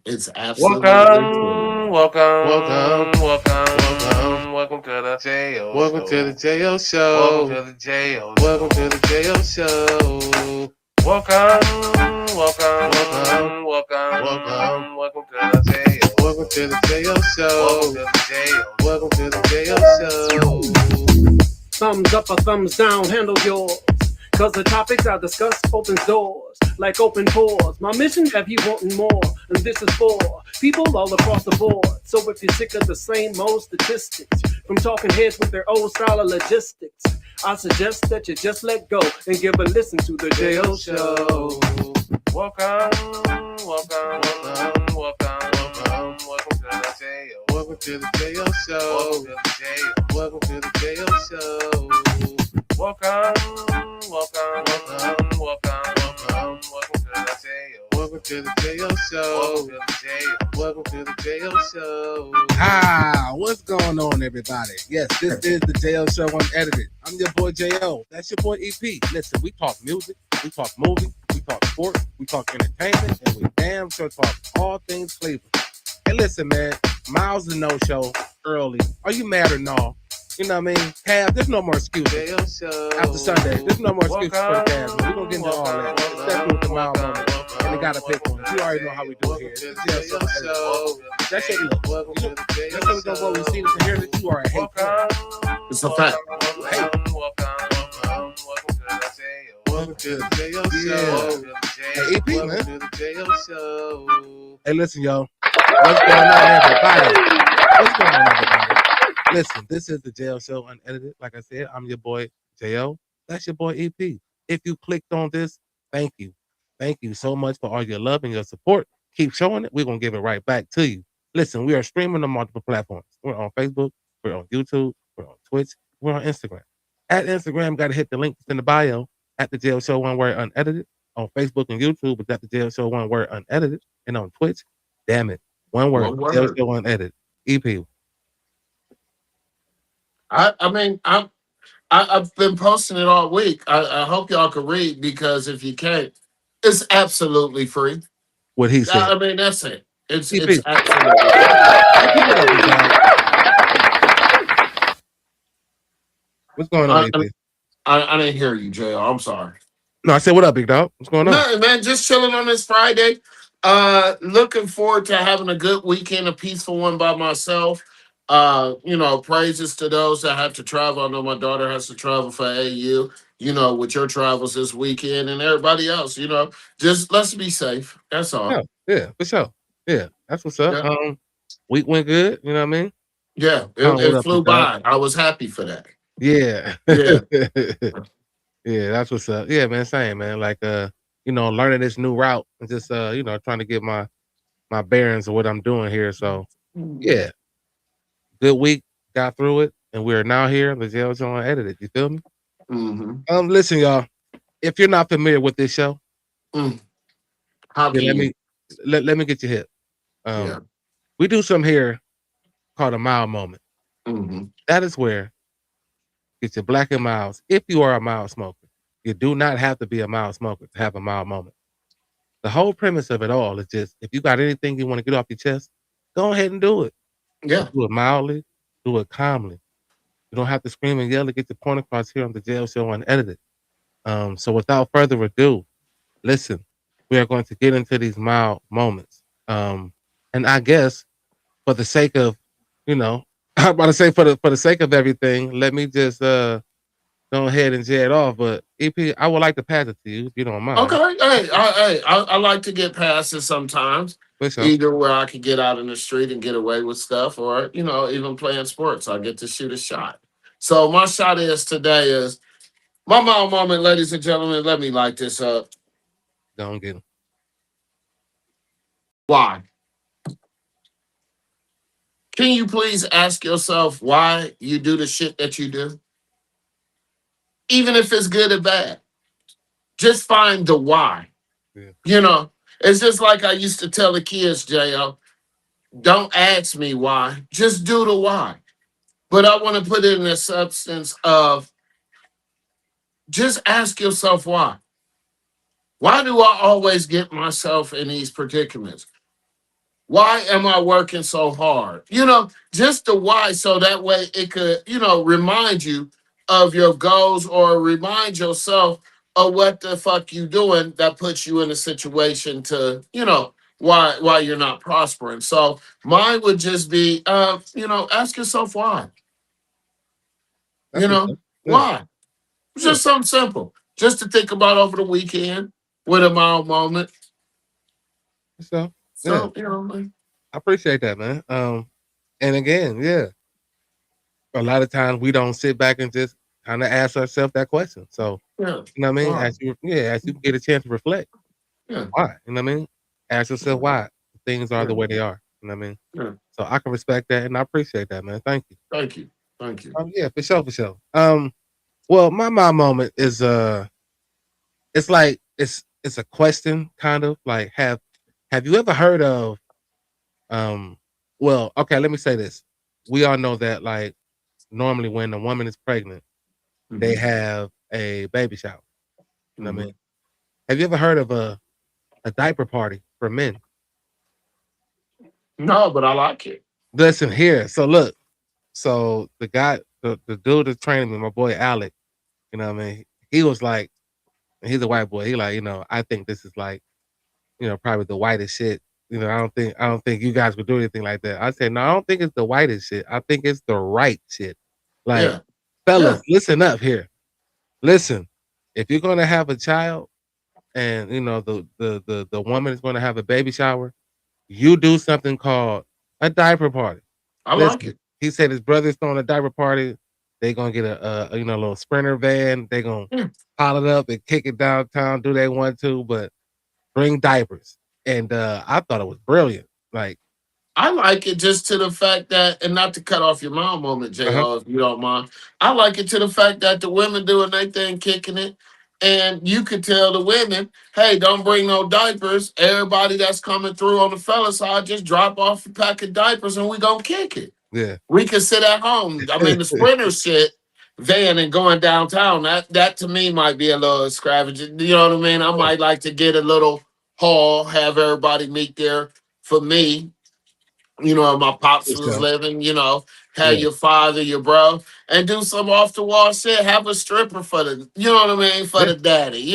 It's absolutely true. Welcome, Welcome, welcome, welcome, welcome to the JO welcome to the show. JO Welcome Show. to the JO Welcome to the show. JO Show. Welcome, Welcome, welcome, welcome, welcome to the JO welcome to the show. JO Welcome Show. to the JO Welcome to the JO Show. Thumbs up or thumbs down, handle yours. Cause the topics I discuss opens doors, like open pores. My mission have you wanting more, and this is for people all across the board. So if you're sick of the same old statistics, from talking heads with their old style of logistics, I suggest that you just let go and give a listen to the JO Show. Welcome, Welcome, welcome, welcome, welcome to the JO welcome to the JO Welcome Show. to the JO Welcome to the JO Show. Welcome, Welcome, welcome, welcome, welcome to the JO welcome to the JO Welcome Show. to the JO Welcome to the JO Show. What's going on, everybody? Yes, this is the JL Show Unedited. I'm your boy JL. That's your boy EP. Listen, we talk music, we talk movies, we talk sports, we talk entertainment, and we damn sure talk all things Cleveland. Hey, listen, man, Myles the no show early. Are you mad or no? You know what I mean? Cavs, there's no more excuses. JO Show. After Sunday, there's no more excuses for the Cavs. Man. We're going to get into all that, especially with the Myles moment. And they got to pick one. You already know how we do it here. It's the JL Show Unedited. That's your look. Welcome to the JO That's how we're going to go. We see this and hear that you are a hate fan. It's a fact. Welcome to the JO Hey, EP, Welcome man. to the JO Show. Hey, listen, yo. What's going on, everybody? What's going on, everybody? Listen, this is the JL Show Unedited. Like I said, I'm your boy, JL. That's your boy, EP. If you clicked on this, thank you. Thank you so much for all your love and your support. Keep showing it. We're going to give it right back to you. Listen, we are streaming on multiple platforms. We're on Facebook. We're on YouTube. We're on Twitch. We're on Instagram. At Instagram, got to hit the link in the bio at the JL Show One Word Unedited. On Facebook and YouTube, it's at the JL Show One Word Unedited. And on Twitch, damn it, one word, One JL word. Show Unedited. EP. I mean, I've been posting it all week. I hope y'all can read because if you can't, it's absolutely free. What he said. I mean, that's it. It's EP. absolutely free. EP, what up, big dog? What's going on, I, EP? I didn't hear you, JL. I'm sorry. No, I said, what up, big dog? What's going on? No, man, just chilling on this Friday. Looking forward to having a good weekend, a peaceful one by myself. Praises to those that have to travel. I know my daughter has to travel for AU, with your travels this weekend and everybody else, just let's be safe. That's all. Yeah, for sure. Yeah, that's what's up. Yeah. Week went good, you know what I mean? Yeah. What It up, flew big dog? by. I was happy for that. Yeah. Yeah. Yeah, that's what's up. Yeah, man, same, man. Like learning this new route and just trying to get my bearings of what I'm doing here. So yeah. Good week, got through it, and we are now here on the Jail Show Unedited. You feel me? Mm-hmm. Listen, y'all. If you're not familiar with this show, How can let you? me get you hip. Yeah. We do something here called a mile moment. Mm-hmm. That is where get your black and miles. If you are a mild smoker, you do not have to be a mild smoker to have a mild moment. The whole premise of it all is just if you got anything you want to get off your chest, go ahead and do it. Yeah. Do it mildly, do it calmly. You don't have to scream and yell to get your point across here on the Jail Show Unedited. So without further ado, listen, we are going to get into these mild moments. And I guess for the sake of, I'm about to say for the sake of everything, let me just go ahead and jet off. But EP, I would like to pass it to you if you don't mind. Okay. I like to get past it sometimes. For sure. Either where I could get out in the street and get away with stuff, or even playing sports, I get to shoot a shot. So my shot is my mile moment, ladies and gentlemen. Let me light this up. Don't get him. Why? Can you please ask yourself why you do the shit that you do? Even if it's good or bad. Just find the why. Yeah. It's just like I used to tell the kids, JL, don't ask me why. Just do the why. But I want to put it in the substance of just ask yourself why. Why do I always get myself in these predicaments? Why am I working so hard? Just the why, so that way it could, remind you of your goals or remind yourself of what the fuck you doing that puts you in a situation to, why you're not prospering. So mine would just be, ask yourself why. That's what's up. Yeah, Why? It's yeah. just something simple, just to think about over the weekend with a mild moment. So yeah, So, like, I appreciate that, man. And again, yeah, a lot of times we don't sit back and just kind of ask ourselves that question. So yeah, you know what I mean? why? As you get a chance to reflect, Yeah, why? You know what I mean? Ask yourself why things are yeah, the way they are. You know what I mean? yeah. So I can respect that and I appreciate that, man. Thank you. Thank you. Thank you. Yeah, for sure, for sure. Well, my mom moment is it's like it's a question kind of like have you ever heard of um well, okay, let me say this. We all know that like normally when a woman is pregnant, they Hmm. have a baby shower. You know what I mean? Hmm. Have you ever heard of a diaper party for men? No, but I like it. Listen here. So look, so the dude that's training me, my boy Alec, you know what I mean? He was like, he's a white boy. He like, I think this is like, probably the whitest shit. I don't think you guys would do anything like that. I said, no, I don't think it's the whitest shit. I think it's the right shit. Like, Yeah. fellas, Yeah. listen up here. Listen, if you're gonna have a child and the woman is gonna have a baby shower, you do something called a diaper party. I like Listen, it. he said his brother's throwing a diaper party. They gonna get a little sprinter van. They gonna Yeah. pile it up and kick it downtown. Do they want to? But bring diapers. And I thought it was brilliant. Like, I like it just to the fact that, and not to cut off your mom moment, uh-huh, JR, if you don't mind. I like it to the fact that the women doing their thing, kicking it. And you could tell the women, hey, don't bring no diapers. Everybody that's coming through on the fella side, just drop off a pack of diapers and we gonna kick it. yeah. We can sit at home. I mean, the sprinter shit, van and going downtown, that to me might be a little extravagant. You know what I mean? I Yeah, might like to get a little hall, have everybody meet there for me. My pops for was sure. living, had Yeah, your father, your bro, and do some off the wall shit. Have a stripper for the, you know what I mean, for yeah, the daddy,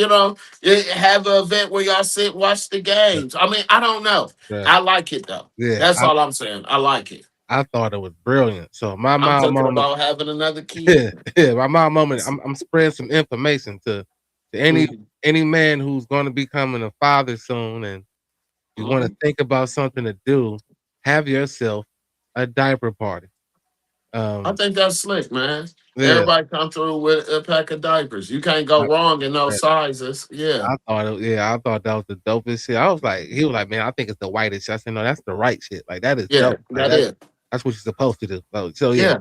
have an event where y'all sit, watch the yeah, games. I mean, I don't know. yeah. I like it though. Yeah, That's all I'm saying. I like it. I thought it was brilliant. So my I'm mom thinking moment, about having another kid. yeah, yeah, my mom moment. I'm spreading some information to any Mhm. any man who's going to be becoming a father soon, and you want to Mhm. think about something to do. Have yourself a diaper party. I Um, think that's slick, man. yeah, Everybody come through with a pack of diapers. You can't go I, wrong in those yeah, sizes. Yeah. I thought that was the dopest shit. I was like, he was like, man, I think it's the whitest shit. I said, no, that's the right shit. Like that is Yeah, dope. Like that is. that's what you're supposed to do. So yeah, Yeah.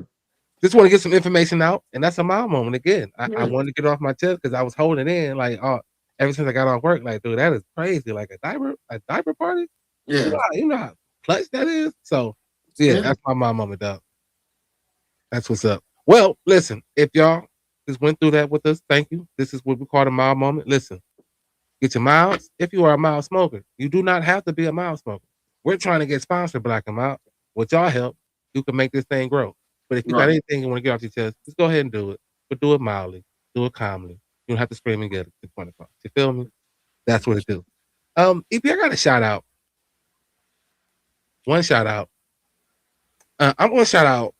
just want to get some information out, and that's a mile moment again. I Yeah. wanted to get it off my chest because I was holding it in like, ever since I got off work, like, dude, that is crazy. Like a diaper party. Yeah. You know how clutch that is. So yeah, Yeah. that's my mile moment, dog. That's what's up. Well, listen, if y'all just went through that with us, thank you. This is what we call a mile moment. Listen, get your miles. If you are a mild smoker, you do not have to be a mild smoker. We're trying to get sponsored Black and Mild. With y'all help, you can make this thing grow. But if you got Right. anything you want to get off your chest, just go ahead and do it. But do it mildly. Do it calmly. You don't have to scream and get it to 25. You feel me? That's what it do. EP, I got a shout out. One shout out. I'm gonna shout out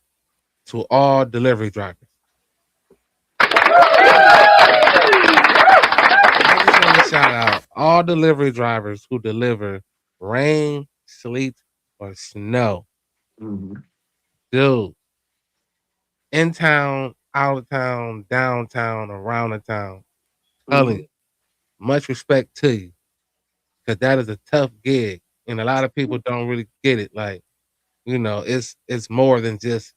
to all delivery drivers. I just want to shout out all delivery drivers who deliver rain, sleet, or snow. Mhm. Dude, in town, out of town, downtown, around the town. Telling you, Mhm. much respect to you. Cause that is a tough gig. And a lot of people don't really get it. Like, it's more than just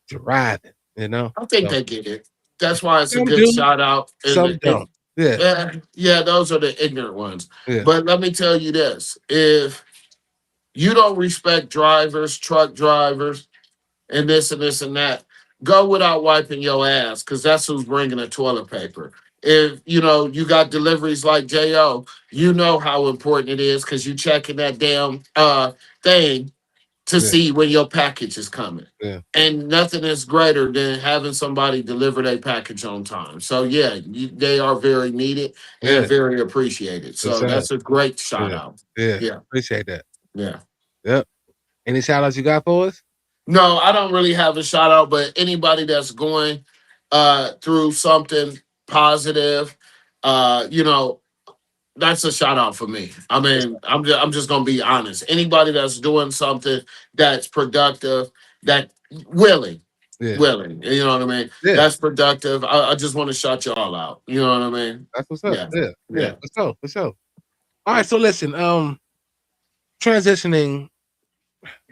driving. I think So they get it. That's why it's a some good do, shout out. some don't. Yeah, Yeah, those are the ignorant ones. yeah. But let me tell you this: if you don't respect drivers, truck drivers, and this and this and that, go without wiping your ass, because that's who's bringing the toilet paper. If you know you got deliveries like Jo, you know how important it is because you checking that damn thing to Yeah, see when your package is coming. yeah, And nothing is greater than having somebody deliver their package on time. So yeah, they are very needed and yeah, very appreciated. for So sure. that's a great shout Yeah, out. yeah. Yeah, Appreciate that. yeah. Yep. Any shout outs you got for us? No, I don't really have a shout out, but anybody that's going through something positive, you know, that's a shout out for me. I mean, I'm just gonna be honest. Anybody that's doing something that's productive, that willing, Yeah, willing, you know what I mean? yeah. That's productive. I just want to shout y'all out. You know what I mean? That's what's up. Yeah, Yeah, yeah. yeah. For sure, for sure. All right, so listen, transitioning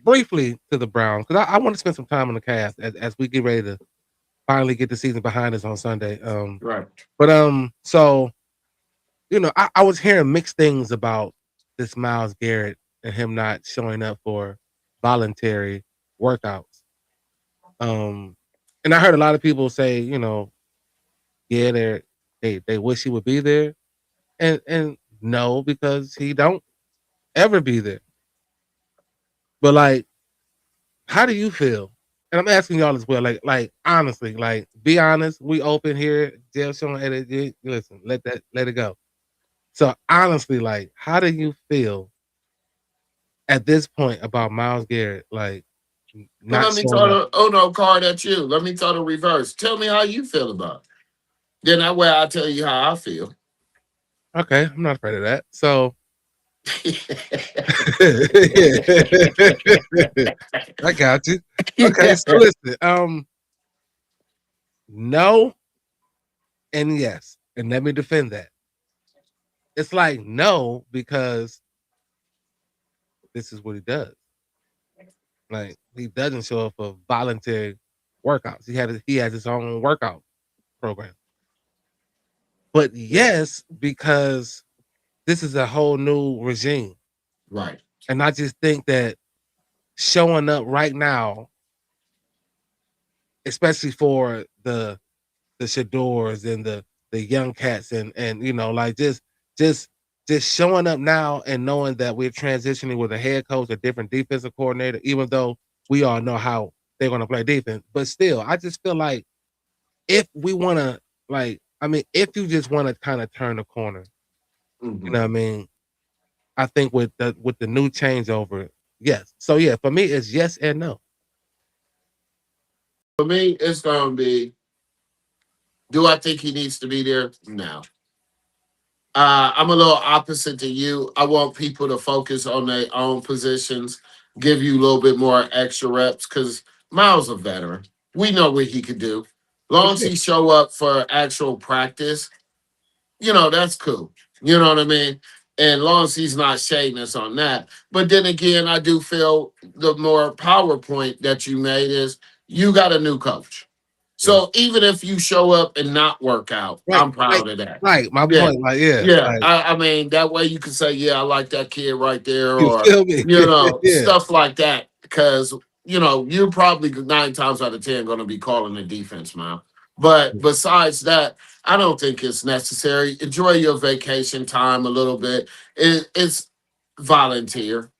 briefly to the Browns, because I want to spend some time on the cast as we get ready to finally get the season behind us on Sunday. Right. But so I was hearing mixed things about this Myles Garrett and him not showing up for voluntary workouts. Um, and I heard a lot of people say, yeah, they wish he would be there, and no, because he don't ever be there. But like, how do you feel? And I'm asking y'all as well, like honestly, like be honest. We open here, jail showing edit. Listen, let it go. So honestly, like, how do you feel at this point about Myles Garrett, like Well, not let me showing throw up? the no card at you. Let me throw the reverse. Tell me how you feel about it. Then that way I'll tell you how I feel. Okay, I'm not afraid of that. So I got you. Okay, so listen, no and yes, and let me defend that. It's like no because this is what he does. Like he doesn't show up for voluntary workouts. He has his own workout program. But yes, because this is a whole new regime. Right. And I just think that showing up right now, especially for the Shadors and the young cats and like just just showing up now and knowing that we're transitioning with a head coach, a different defensive coordinator, even though we all know how they're gonna play defense. But still, I just feel like if we wanna if you just wanna kind of turn the corner, you know Mhm. what I mean? I think with the new changeover, yes. So yeah, for me it's yes and no. For me, it's gonna be. Do I think he needs to be there? No. I'm a little opposite to you. I want people to focus on their own positions, give you a little bit more extra reps because Miles a veteran. We know what he could do. For Long as sure. he show up for actual practice, that's cool. You know what I mean? And long as he's not shading us on that. But then again, I do feel the more PowerPoint that you made is you got a new coach. Yeah. So even if you show up and not work out, Right, I'm right, proud of that. right. My Yeah. point, like, yeah, Yeah. like I mean, that way you can say, yeah, I like that kid right there, you or, feel me? Yeah, stuff like that. Because, you're probably 9 times out of 10 going to be calling the defense, man. But besides that, I don't think it's necessary. Enjoy your vacation time a little bit. It's volunteer.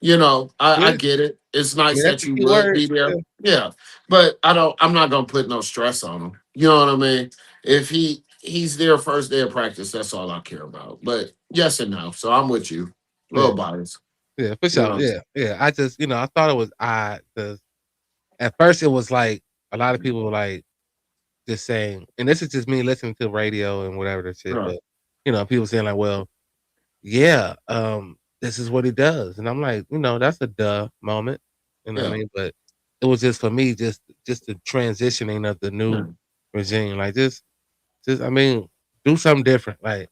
I yeah. get it. It's I nice mean, that's that the you key would word. be there. Yeah, Yeah. But I'm not gonna put no stress on him. You know what I mean? If he's there first day of practice, that's all I care about. But yes and no. So I'm with you. A yeah, little biased. yeah, for You sure. know. Yeah, yeah. I just, I thought it was odd because at first it was like a lot of people were like just saying, and this is just me listening to radio and whatever the shit, Right. but people saying like, well, yeah, this is what he does, and I'm like, that's a duh moment, you know what I Yeah. mean? But it was just for me, just the transitioning of the Yeah. new regime, like just I mean, do something different. Like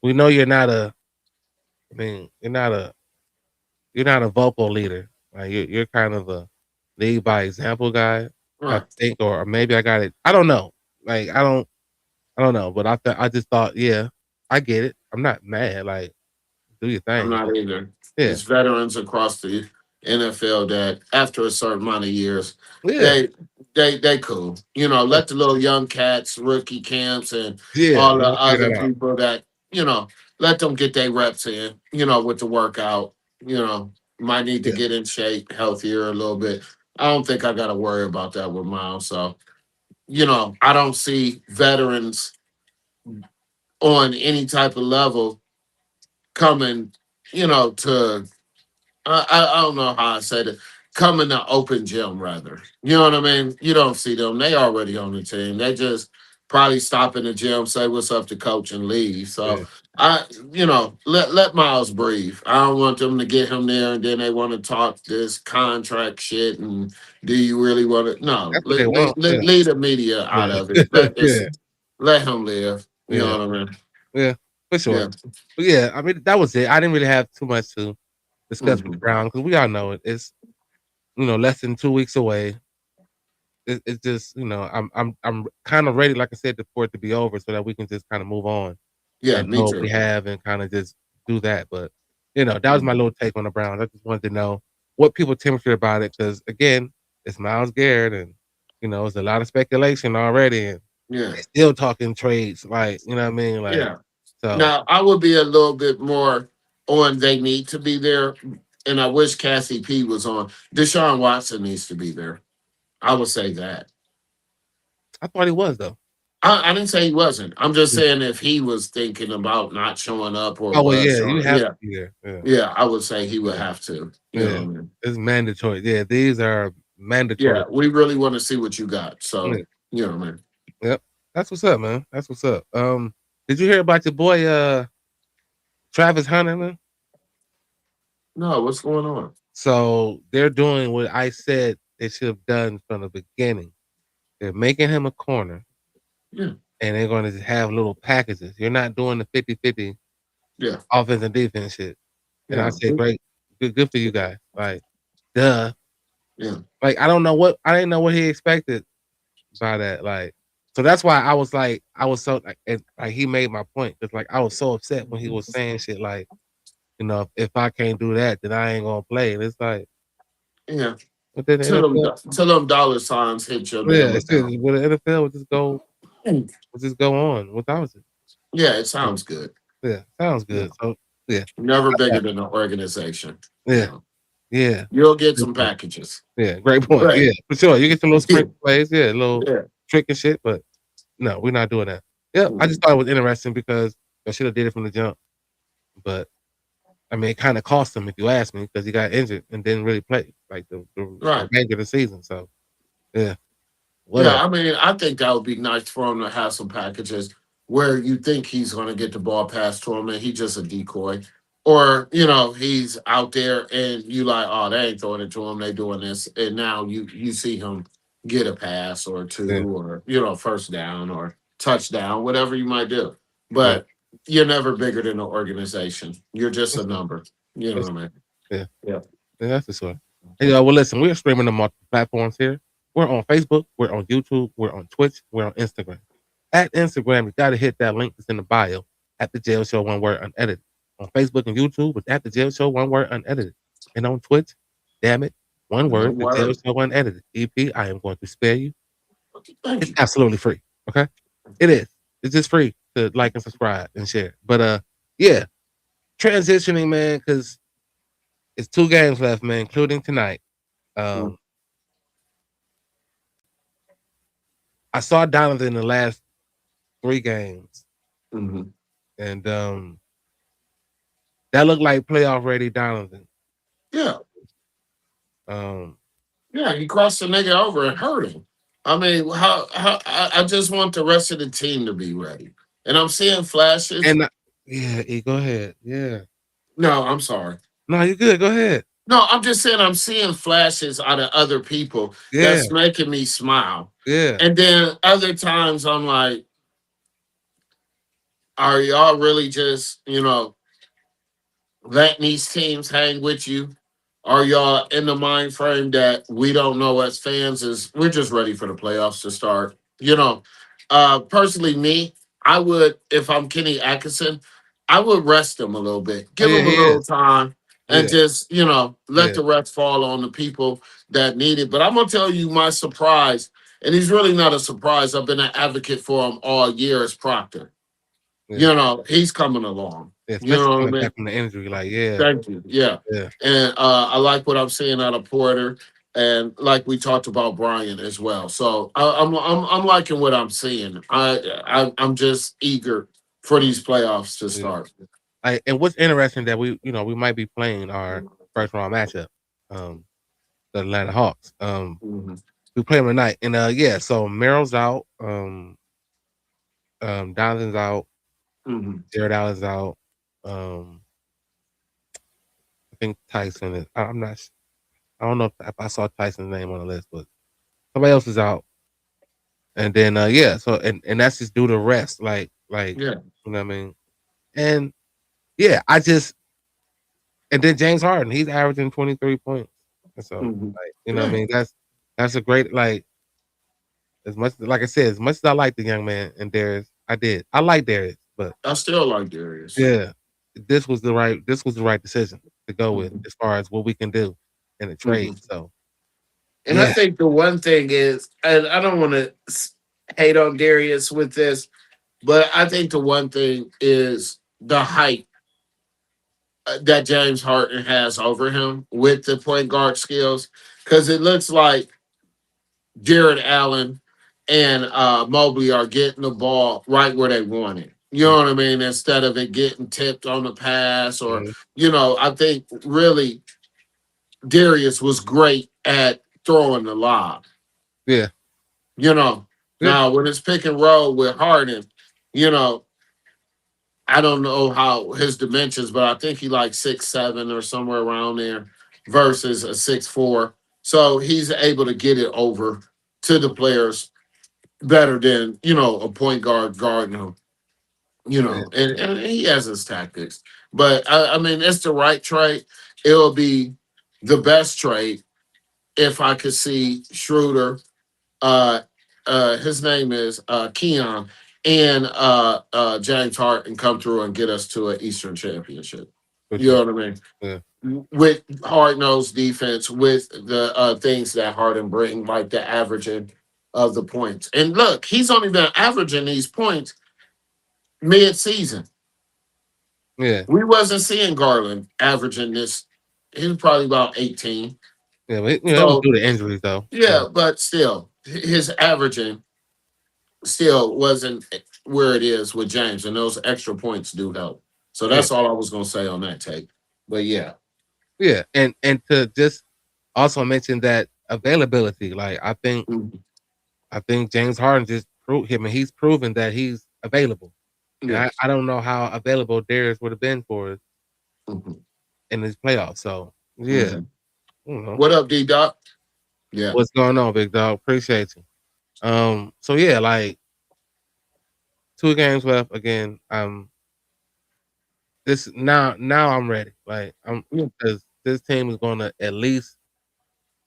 we know you're not I mean, you're not a vocal leader. Like you're kind of a lead by example guy, I Right. think, or maybe I got it. I don't know. Like I don't know, but I just thought, yeah, I get it. I'm not mad. Like do your I'm thing, not but either. yeah, It's veterans across the NFL that after a certain amount of years, yeah, they they cool. Let the little young cats, rookie camps, and Yeah, all the we'll figure other that out. people that let them get their reps in. With the workout. Might need to Yeah, get in shape, healthier a little bit. I don't think I got to worry about that with Miles. So I don't see veterans on any type of level coming. To I don't know how I said it. Coming to open gym, rather. You know what I mean? You don't see them. They already on the team. They just probably stop in the gym, say what's up to coach, and leave. So yeah. I, let Miles breathe. I don't want them to get him there and then they want to talk this contract shit and do you really want to? No, That's what they want. Yeah, leave the media out yeah, of it. yeah, Let him live. You yeah, know what I mean? yeah, for sure. Yeah. But yeah, I mean that was it. I didn't really have too much to discuss with the Hmm. Browns because we all know it. It's less than 2 weeks away. It's just I'm kind of ready, like I said, for it to be over so that we can just kind of move on Yeah, and me know what we too. have and kind of just do that. But that was my little take on the Browns. I just wanted to know what people temperature about it because again, it's Myles Garrett and it's a lot of speculation already and Yeah. they still talking trades. Like you know what I mean? Like Yeah. so. Now, I would be a little bit more on they need to be there, and I wish Cassie P was on. Deshaun Watson needs to be there. I would say that. I thought he was though. I didn't say he wasn't. I'm just Yeah. saying if he was thinking about not showing up or Oh well, was yeah, you showing, have yeah, to be there. Yeah, yeah, I would say he would yeah, have to. You know yeah. what I mean? It's mandatory. Yeah, these are mandatory. Yeah, we really want to see what you got. Yeah. So, you know what I mean? Yep. That's what's up, man. That's what's up. Did you hear about your boy Travis Hunter, man? No, what's going on? So they're doing what I said they should have done from the beginning. They're making him a corner Yeah, and they're gonna have little packages. You're not doing the 50-50 yeah, offense and defense shit. And I yeah, said, great, good for you guys. Like, duh. yeah, Like I didn't know what he expected by that. Like, so that's why I was like, I was so like he made my point because like I was so upset when he was saying shit like, if I can't do that, then I ain't gonna play. And it's like, yeah. but then the NFL, Till them dollar signs hit your yeah, damn it's just, account. well, the NFL would just go on without it. Yeah, it Yeah, sounds good. yeah, sounds Yeah. good. So yeah, Never got bigger that. than an organization. Yeah, yeah, You'll get great some point. packages. Yeah, great point. Right. Yeah, for sure. You get some little Yeah. sprinkle plays, yeah, a little Yeah. trick and shit, but no, we're not doing that. Yep, I just Mhm. thought it was interesting because I should have did it from the jump, but I mean, it kind of cost him if you ask me because he got injured and didn't really play like the Right. remainder of the season. So yeah, Yeah, whatever. I mean, I think that would be nice for him to have some packages where you think he's going to get the ball passed to him and he's just a decoy. Or, he's out there and you like, oh, they ain't throwing it to him. They doing this. And now you see him get a pass or Yeah, two or, first down or touchdown, whatever you might do. yeah, But you're never bigger than an organization. You're just a number. You know that's, what I mean? yeah, Yeah. yeah, that's the sort. Hey, well, listen, we're streaming on multiple platforms here. We're on Facebook, we're on YouTube, we're on Twitch, we're on Instagram. At Instagram, you got to hit that link that's in the bio at the Jail Show One Word Unedited. On Facebook and YouTube, it's at the Jail Show One Word Unedited. And on Twitch, damn it, one word, One the Jail word. Show Unedited. EP, I am going to spare you. Thank It's you. absolutely free. Okay, it is. It's just free to like and subscribe and share. But yeah, transitioning, man, because it's 2 games left, man, including tonight. Um, I saw Donovan in the last 3 games, Mm-hmm. and that looked like playoff ready Donovan. Yeah. Um, Yeah, he crossed the nigga over and hurt him. I mean, how I just want the rest of the team to be ready. And I'm seeing flashes. and yeah, E, go ahead. Yeah, No, I'm sorry. no, you good. Go ahead. No, I'm just saying I'm seeing flashes out of other people Yeah, that's making me smile. yeah, And then other times I'm like, are y'all really just, letting these teams hang with you? Are y'all in the mind frame that we don't know as fans is we're just ready for the playoffs to start? Personally, me, I would if I'm Kenny Atkinson, I would rest him a little bit, oh give yeah, him a he is. little time, and Yeah, just let yeah, the rest fall on the people that need it. But I'm gonna tell you my surprise. and he's really not a surprise. I've been an advocate for him all year as Proctor. Yeah. You know, he's coming along. Yeah, You especially know what coming I back mean? from the injury. Like, yeah, Thank you. Yeah. yeah, And I like what I'm seeing out of Porter, and like we talked about Brian as well. So I'm liking what I'm seeing. I'm just eager for these playoffs to yeah. start. And what's interesting that we might be playing our first round matchup, um, the Atlanta Hawks. Mhm. We play them tonight, and yeah. So Merrill's out, Donovan's out, Mhm. Jared Allen's out. Um, I think Tyson is. I'm not. I don't know if I saw Tyson's name on the list, but somebody else is out. And then yeah, so and that's just due to rest, like Yeah. you know what I mean. And yeah, I just and then James Harden, he's averaging 23 points. And so Mhm. like you know what I Yeah. mean, that's a great like as much like I said, as much as I like the young man and Darius, I like Darius, but I still like Darius. yeah, this was the right decision to go with Mhm. as far as what we can do in the trade. Mhm. So And I yeah, think the one thing is, and I don't want to hate on Darius with this, but I think the one thing is the height that James Harden has over him with the point guard skills, because it looks like Jared Allen and Mobley are getting the ball right where they want it. You know what I mean? Instead of it getting tipped on the pass, or mhm, I think really Darius was great at throwing the lob. yeah, You know, yeah, now when it's pick and roll with Harden, you know, I don't know how his dimensions, but I think he like 6'7" or somewhere around there versus a 6'4". So he's able to get it over to the players better than, a point guard guarding him, yeah, and he has his tactics. But I mean, it's the right trade. It'll be the best trade if I could see Schroeder, uh, his name is Keon, and James Harden come through and get us to an Eastern Championship. for You sure. know what I Yeah, mean? With hard nosed defense, with the things that Harden bring, like the averaging of the points. And look, he's only been averaging these points mid season. yeah, We wasn't seeing Garland averaging this. He was probably about 18. yeah. But that was So due to injuries though. yeah, but still, his averaging still wasn't where it is with James, and those extra points do help. So Yeah, that's all I was gonna say on that take. But yeah. yeah, and to just also mention that availability. Like Mhm. I think James Harden just proved him, and he's proven that he's available. And Yes. I don't know how available Darius would have been for us Mhm. in this playoffs. So yeah, Mhm. I don't know What up, D Doc? Yeah. what's going on, big dog. Appreciate you. So yeah, like 2 games left again. This now I'm ready. Like I'm Yeah. because this team is going to at least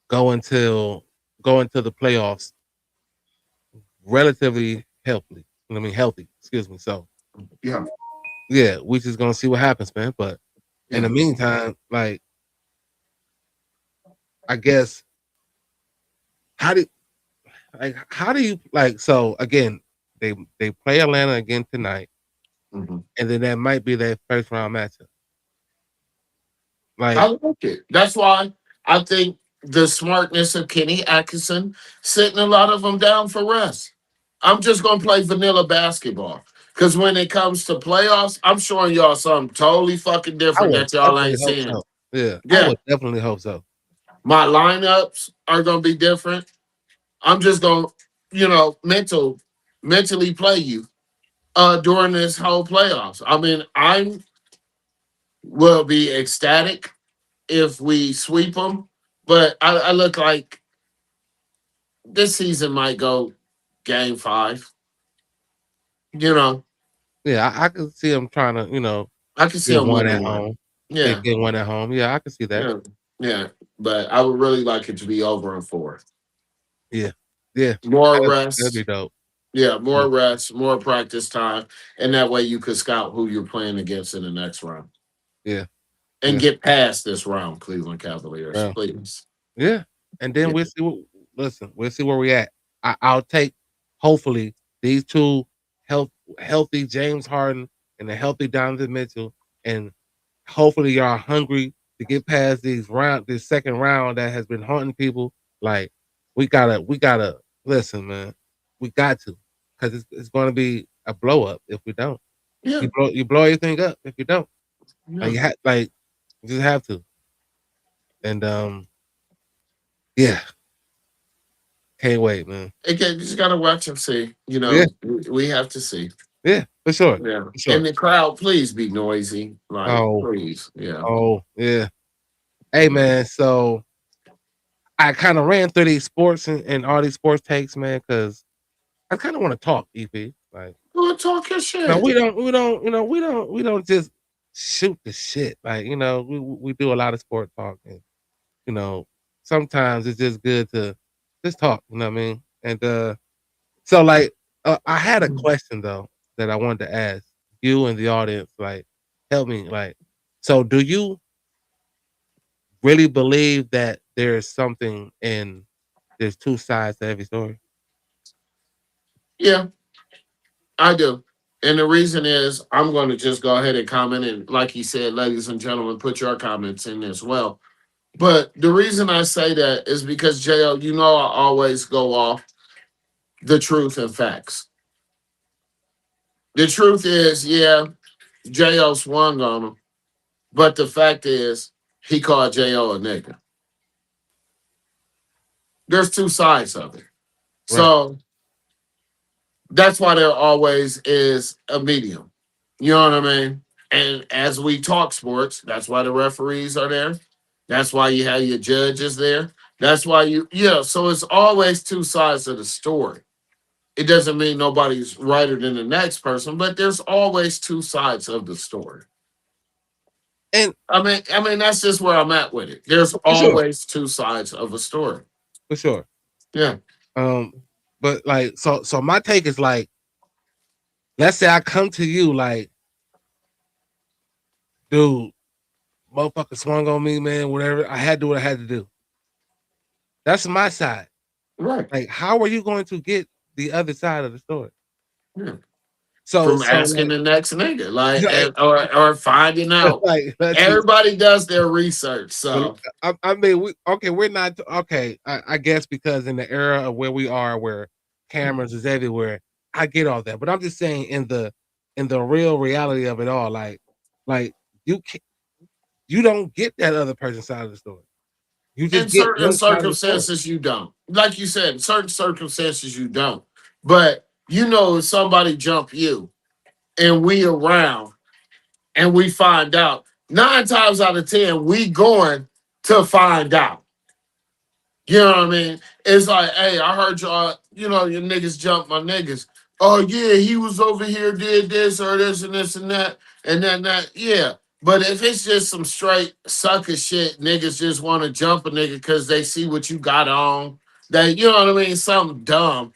go until go into the playoffs relatively healthy. I mean healthy. Excuse me. So Yeah. yeah, we just gonna see what happens, man. But in the Yeah. meantime, like I guess how do how do you like so again they play Atlanta again tonight, Mhm. and then that might be their first round matchup. I Like like it. That's why I think the smartness of Kenny Atkinson sitting a lot of them down for rest. I'm just gonna play vanilla basketball. Cause when it comes to playoffs, I'm showing y'all something totally fucking I different would that y'all definitely ain't hope seeing. so. Yeah, I Yeah, would definitely hope so. my lineups are gonna be different. I'm just gonna, mentally play you during this whole playoffs. I mean, I will be ecstatic if we sweep them, but I look like this season might go game 5. You know, Yeah, I could see them trying to I can see get them one winning at one. home, Yeah, get one at home. Yeah, I can see that. yeah, yeah. But I would really like it to be over in 4. Yeah, yeah, More that'd be rest. dope. Yeah, Yeah, more rest, more practice time. And that way you could scout who you're playing against in the next round. yeah, And yeah. get past this round, Cleveland Cavaliers, Well, please. yeah, and then Yeah. we'll see. Listen, we'll see where we at. I'll take hopefully these two health healthy James Harden and a healthy Donovan Mitchell, and hopefully y'all hungry to get past this second round that has been haunting people. Like we gotta listen, man. We got to, because it's going to be a blow up if we don't. Yeah, You blow everything up if you don't. Like yeah. you just have to. And yeah, can't wait, man. Again, you just gotta watch and see. Yeah, We have to see. yeah, for sure, Yeah. for And sure. the crowd, please be noisy. Like, Oh, please. Yeah. oh, yeah. Hey, man. So I kind of ran through these sports and all these sports takes, man, because I kind of want to talk, EP. Like, Well, talk your no, shit. we don't just shoot the shit. Like, we do a lot of sport talk, and you know, sometimes it's just good to just talk. You know what I mean? And so like, I had a question though that I wanted to ask you and the audience. Like, help me. Like, so do you really believe that there's something in there's two sides to every story? Yeah, I do. And the reason is I'm going to just go ahead and comment. And like he said, ladies and gentlemen, put your comments in as well. But the reason I say that is because, JL, I always go off the truth and facts. The truth is, yeah, JL swung on him. But the fact is, he called JL a nigga. There's two sides of it. Right. So that's why there always is a medium. You know what I mean? And as we talk sports, that's why the referees are there. That's why you have your judges there. That's why so it's always two sides of the story. It doesn't mean nobody's righter than the next person, but there's always two sides of the story. And I mean that's just where I'm at with it. There's for sure, always two sides of a story. for sure. Yeah. Um, but like, so my take is like, let's say I come to you like, dude, motherfucker swung on me, man. Whatever, I had to do what I had to do. That's my side. Right. Like, how are you going to get the other side of the story? Yeah. So, From so asking like, the next nigga, like, like, or finding out. let's see. Everybody does their research, But so I mean, we're not okay. I guess because in the era of where we are, where cameras is everywhere, I get all that. But I'm just saying, in the real reality of it all, like you can, you don't get that other person's side of the story. You in just get certain one side of the story. circumstances you don't. Like you said, in certain circumstances you don't. But if somebody jump you and we around and we find out, 9 times out of 10 we going to find out. You know what I mean? It's like, hey, I heard y'all, your niggas jump my niggas. Oh yeah, he was over here, did this or this and this and that, and then that. Yeah. But if it's just some straight sucker shit, niggas just want to jump a nigga because they see what you got on. You know what I mean? Something dumb.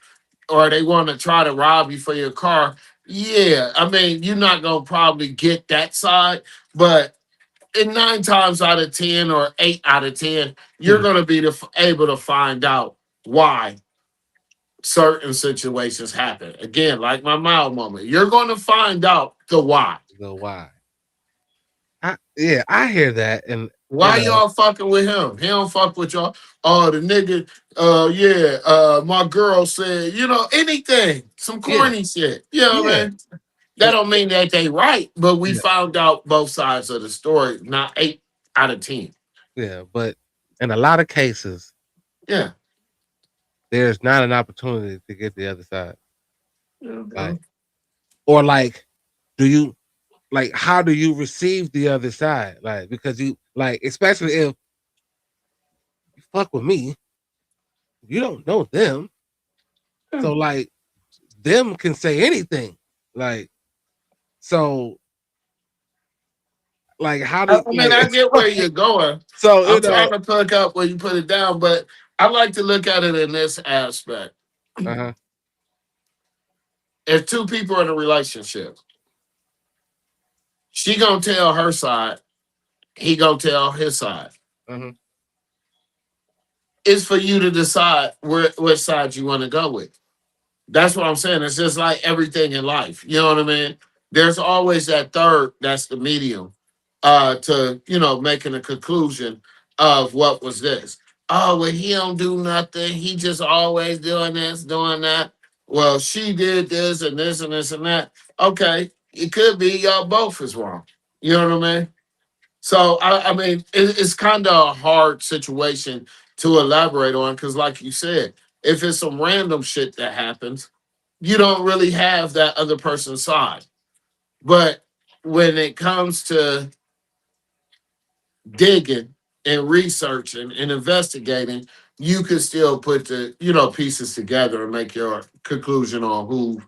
Or they want to try to rob you for your car. Yeah. I mean, you're not gonna probably get that side, but in 9 times out of 10 or 8 out of 10, you're Mhm. going to be able to find out why certain situations happen. Again, like my mild moment, you're going to find out the why. The why? Yeah, I hear that, and Why y'all fucking with him? He don't fuck with y'all. Oh, the nigga, my girl said, anything, some yeah, corny shit. You know what I yeah, mean? That but don't mean that they right, but we yeah, found out both sides of the story, not 8 out of 10. yeah, but in a lot of cases, Yeah. there's not an opportunity to get the other side. Yeah, Like, bro. or like, do you like how do you receive the other side? Like, because you like, especially if you fuck with me, you don't know them. So like them can say anything. Like, so like how I do I mean, like I get where you're going. so I'm trying to pick up where you put it down, but I like to look at it in this aspect. uh-huh. If two people in a relationship, she gonna tell her side, he gonna tell his side. Uh-huh. it's for you to decide which side you want to go with. That's what I'm saying. It's just like everything in life. You know what I mean? There's always that third, that's the medium, to, making a conclusion of what was this. Oh, well, he don't do nothing. He just always doing this, doing that. Well, she did this and this and this and that. Okay, it could be y'all both is wrong. You know what I mean? So I mean, it's kind of a hard situation to elaborate on because, like you said, if it's some random shit that happens, you don't really have that other person's side. But when it comes to digging and researching and investigating, you can still put the pieces together and make your conclusion on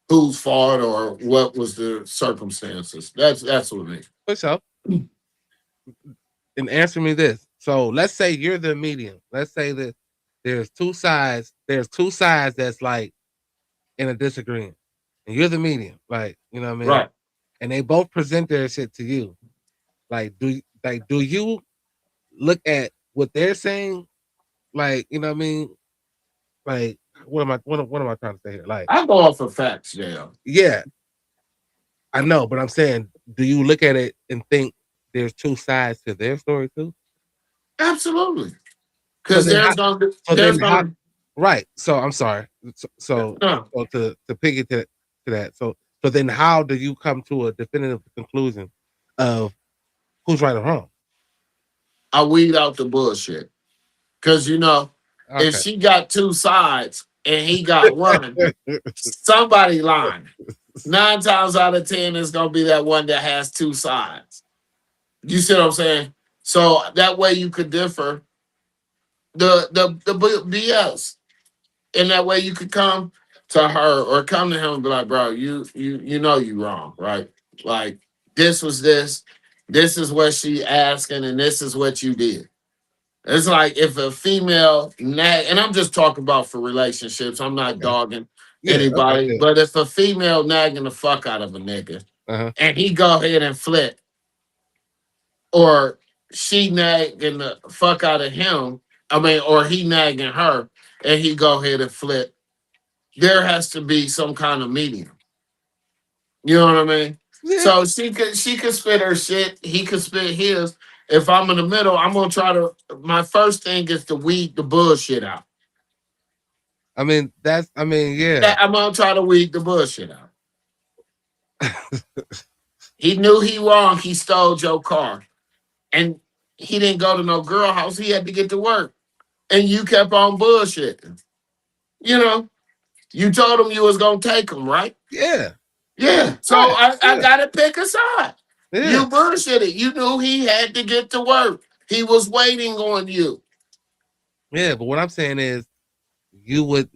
whose fault or what was the circumstances. That's what I mean. What's up? And answer me this. So let's say you're the medium. Let's say that there's two sides. There's two sides that's like in a disagreement, and you're the medium. Like, you know what I mean? Right. And they both present their shit to you. Do you look at what they're saying? Like, you know what I mean? Like, what am I trying to say here? Like, I go off of facts, yeah. yeah, I know, but I'm saying, do you look at it and think there's two sides to their story too? Absolutely. So Because then, how, there's gonna right? So I'm sorry. no. So to piggy to that. So then, how do you come to a definitive conclusion of who's right or wrong? I weed out the bullshit. Because if Okay. she got two sides and he got one, somebody lying. 9 times out of 10, it's gonna be that one that has two sides. You see what I'm saying? So that way you could differ the BS, and that way you could come to her or come to him and be like, bro, you know you wrong, right? Like this was this is what she asking, and this is what you did. It's like if a female nag, and I'm just talking about for relationships. I'm not Okay. dogging Yeah. Okay. anybody, Good. but if a female nagging the fuck out of a nigga, Uh-huh. and he go ahead and flip, or she nagging the fuck out of him, I mean, or he nagging her, and he go ahead and flip, there has to be some kind of medium. You know what I mean? Yeah. So she could spit her shit, he could spit his. If I'm in the middle, I'm gonna try to. My first thing is to weed the bullshit out. I mean, yeah. I'm gonna try to weed the bullshit out. He knew he wrong. He stole your car, and he didn't go to no girl house. He had to get to work, and you kept on bullshitting. You know, you told him you was gonna take him, right? Yeah. Yeah. So Right. I gotta pick a side. Yeah. You bullshitted. You knew he had to get to work. He was waiting on you. Yeah. But what I'm saying is, you would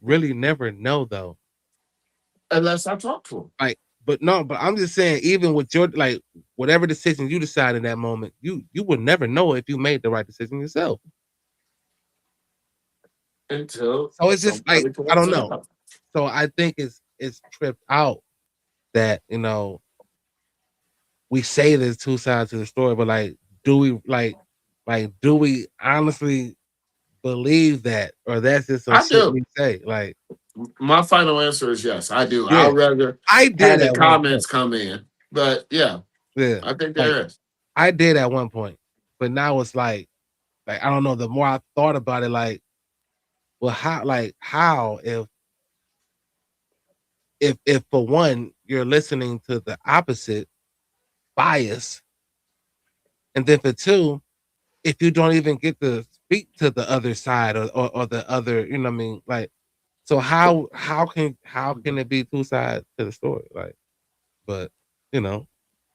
really never know though. Unless I talk to him. Like, but I'm just saying, even with your like whatever decision you decide in that moment, you would never know if you made the right decision yourself. Until So it's just like, somebody I don't points it know. out. So I think it's tripped out that we say there's two sides to the story, but like, do we honestly believe that, or that's just some I shit do. we say? Like, My final answer is yes, I do. yeah, I'd rather I have did the at one point. comments come in. But yeah, Yeah, I think like there is. I did at one point, but now it's like I don't know. The more I thought about it, like, well, how if for one you're listening to the opposite bias, and then for two, if you don't even get to speak to the other side or the other, you know what I mean? Like, so how can it be two sides to the story? Like, but you know,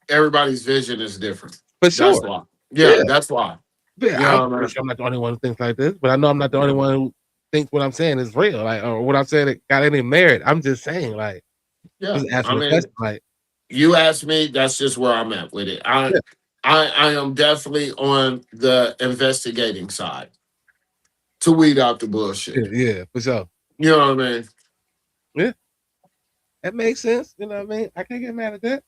Everybody's vision is different. for That's sure. why. Yeah. Yeah, that's why. Yeah, You I'm know what I pretty mean? sure I'm not the only one who thinks like this, but I know I'm not the only one who thinks what I'm saying is real, like, or what I'm saying it got any merit. I'm just saying, like, Yeah. just I asking a mean, question, like, you asked me, that's just where I'm at with it. yeah, I am definitely on the investigating side to weed out the bullshit. yeah, for sure. You know what I mean? Yeah, that makes sense. You know what I mean? I can't get mad at that.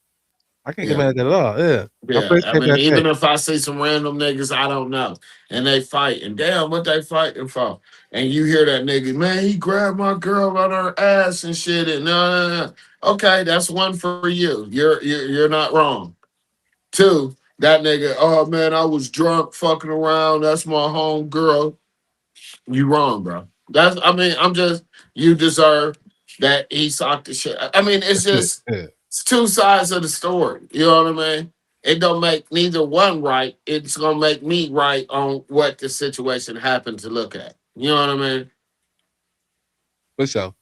I can't get Yeah. mad at that at all. Yeah, I Yeah, I appreciate mean, that check. even if I see some random niggas I don't know and they fight, and damn, what they fighting for? And you hear that nigga, man, he grabbed my girl on her ass and shit. And no. Okay, that's one for you. You're not wrong. Two, that nigga, oh man, I was drunk fucking around. That's my home girl. You wrong, bro. That's I mean, I'm just you deserve that he socked the shit. I mean, it's just Yeah, it's two sides of the story. You know what I mean? It don't make neither one right. It's gonna make me right on what the situation happened to look at. You know what I mean? for sure.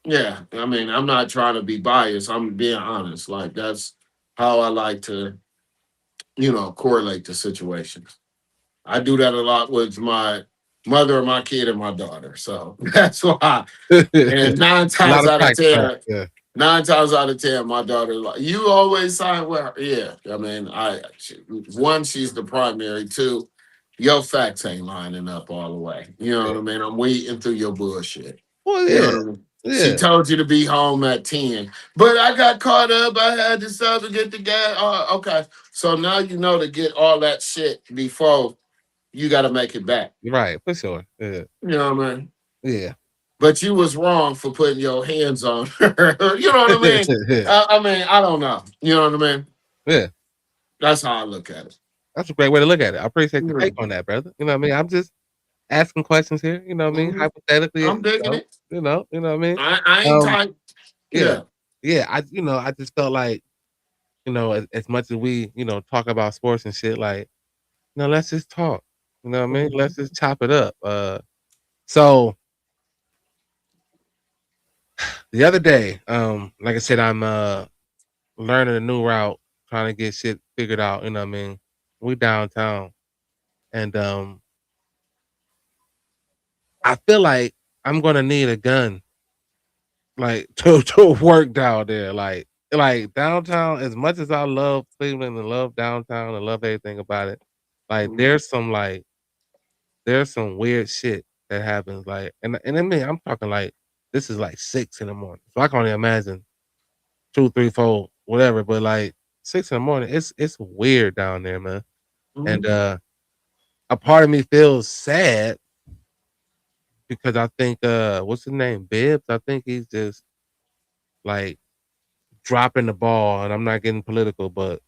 Yeah. I mean, I'm not trying to be biased. I'm being honest. Like that's how I like to, correlate the situations. I do that a lot with my mother, my kid, and my daughter. So that's why. And nine A lot times of out of practice, right? 10, Yeah, 9 times out of 10, my daughter like you always sign with her. Yeah, I mean, one, she's the primary. Two, your facts ain't lining up all the way. You know yeah. what I mean? I'm waiting through your bullshit. Well, You know yeah, what I mean? She yeah. told you to be home at 10, but I got caught up. I had to stop to get the gas. Oh, okay, so now you know to get all that shit before you got to make it back. Right, for sure. Yeah, You know what I mean? yeah. But you was wrong for putting your hands on her. You know what I mean? Yeah, I mean, I don't know. You know what I mean? yeah. That's how I look at it. That's a great way to look at it. I appreciate the take Mm. on that, brother. You know what I mean? I'm just asking questions here. You know what I mean? Mhm. Hypothetically, I'm digging it. you know what I mean? I ain't Um, tight. yeah, Yeah. yeah. I just felt like, as much as we, talk about sports and shit, like, let's just talk. You know what I mean? Let's Mhm. just chop it up. So the other day, like I said, I'm learning a new route, trying to get shit figured out. You know what I mean? We downtown, and I feel like I'm gonna need a gun, like to work down there, like downtown. As much as I love Cleveland and love downtown and love everything about it, like Mhm. there's some weird shit that happens. Like, and I mean, I'm talking like this is like 6 in the morning, so I can only imagine two, three, four, whatever. But like 6 in the morning, it's weird down there, man. And Mhm. a part of me feels sad because I think what's his name? Bibbs. I think he's just like dropping the ball, and I'm not getting political, but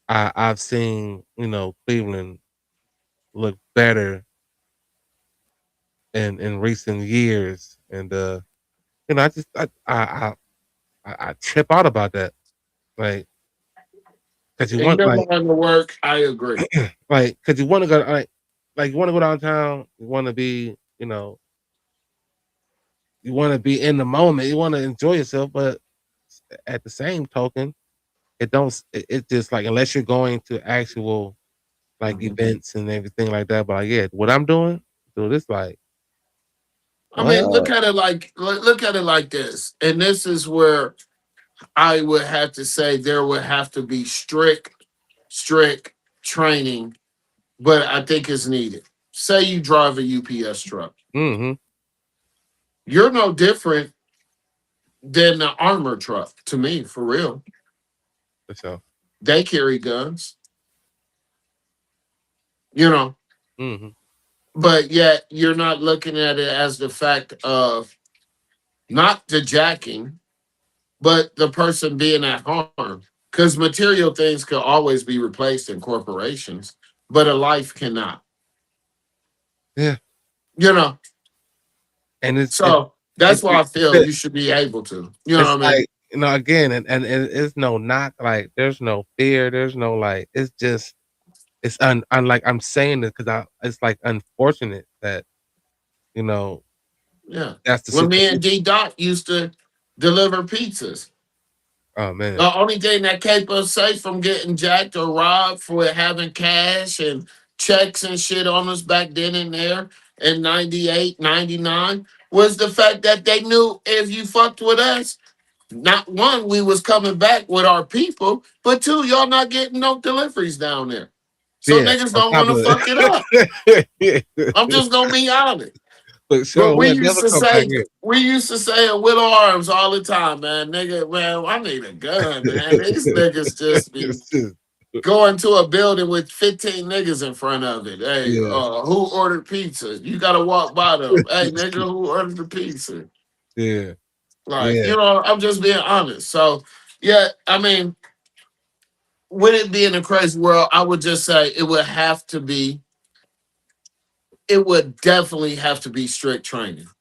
I've seen, Cleveland look better in recent years. And I just I trip out about that. Like, cause you In want your line of work, I agree. cause you wanna go like you wanna go downtown, you wanna be, you wanna be in the moment, you wanna enjoy yourself, but at the same token, it don't it just like unless you're going to actual like Mhm. events and everything like that. But like, yeah, what I'm doing, dude, it's like I mean, what? look at it like this, and this is where I would have to say there would have to be strict training, but I think it's needed. Say you drive a UPS truck, Mm-hmm. you're no different than the armor truck to me, for real. For sure. They carry guns, you know, Mm-hmm. but yet you're not looking at it as the fact of not the jacking, but the person being at harm. Because material things can always be replaced in corporations, but a life cannot, Yeah. you know. And So it, that's why it, I feel it you should be able to, you know it's what I mean? like again, and it's no not like there's no fear, there's no like it's just it's unlike I'm saying it because I it's like unfortunate that you know Yeah. that's the When me and situation. D Dot used to deliver pizzas, Oh man. the only thing that kept us safe from getting jacked or robbed for having cash and checks and shit on us back then and there in 98, 99 was the fact that they knew if you fucked with us, not one, we was coming back with our people, but two, y'all not getting no deliveries down there. So Yeah. niggas On don't top want of to fuck it up. it. I'm just gonna be honest. For But sure, we'll never come back here. we used to say it with arms all the time, man. Nigga, man, I need a gun, man. These niggas just be It's just- going to a building with 15 niggas in front of it. Hey, yeah, who ordered pizza? You gotta walk by them. Hey, nigga, who ordered the pizza? yeah, Like, yeah. I'm just being honest. So, yeah, I mean, with it being a crazy world, I would just say it would definitely have to be strict training For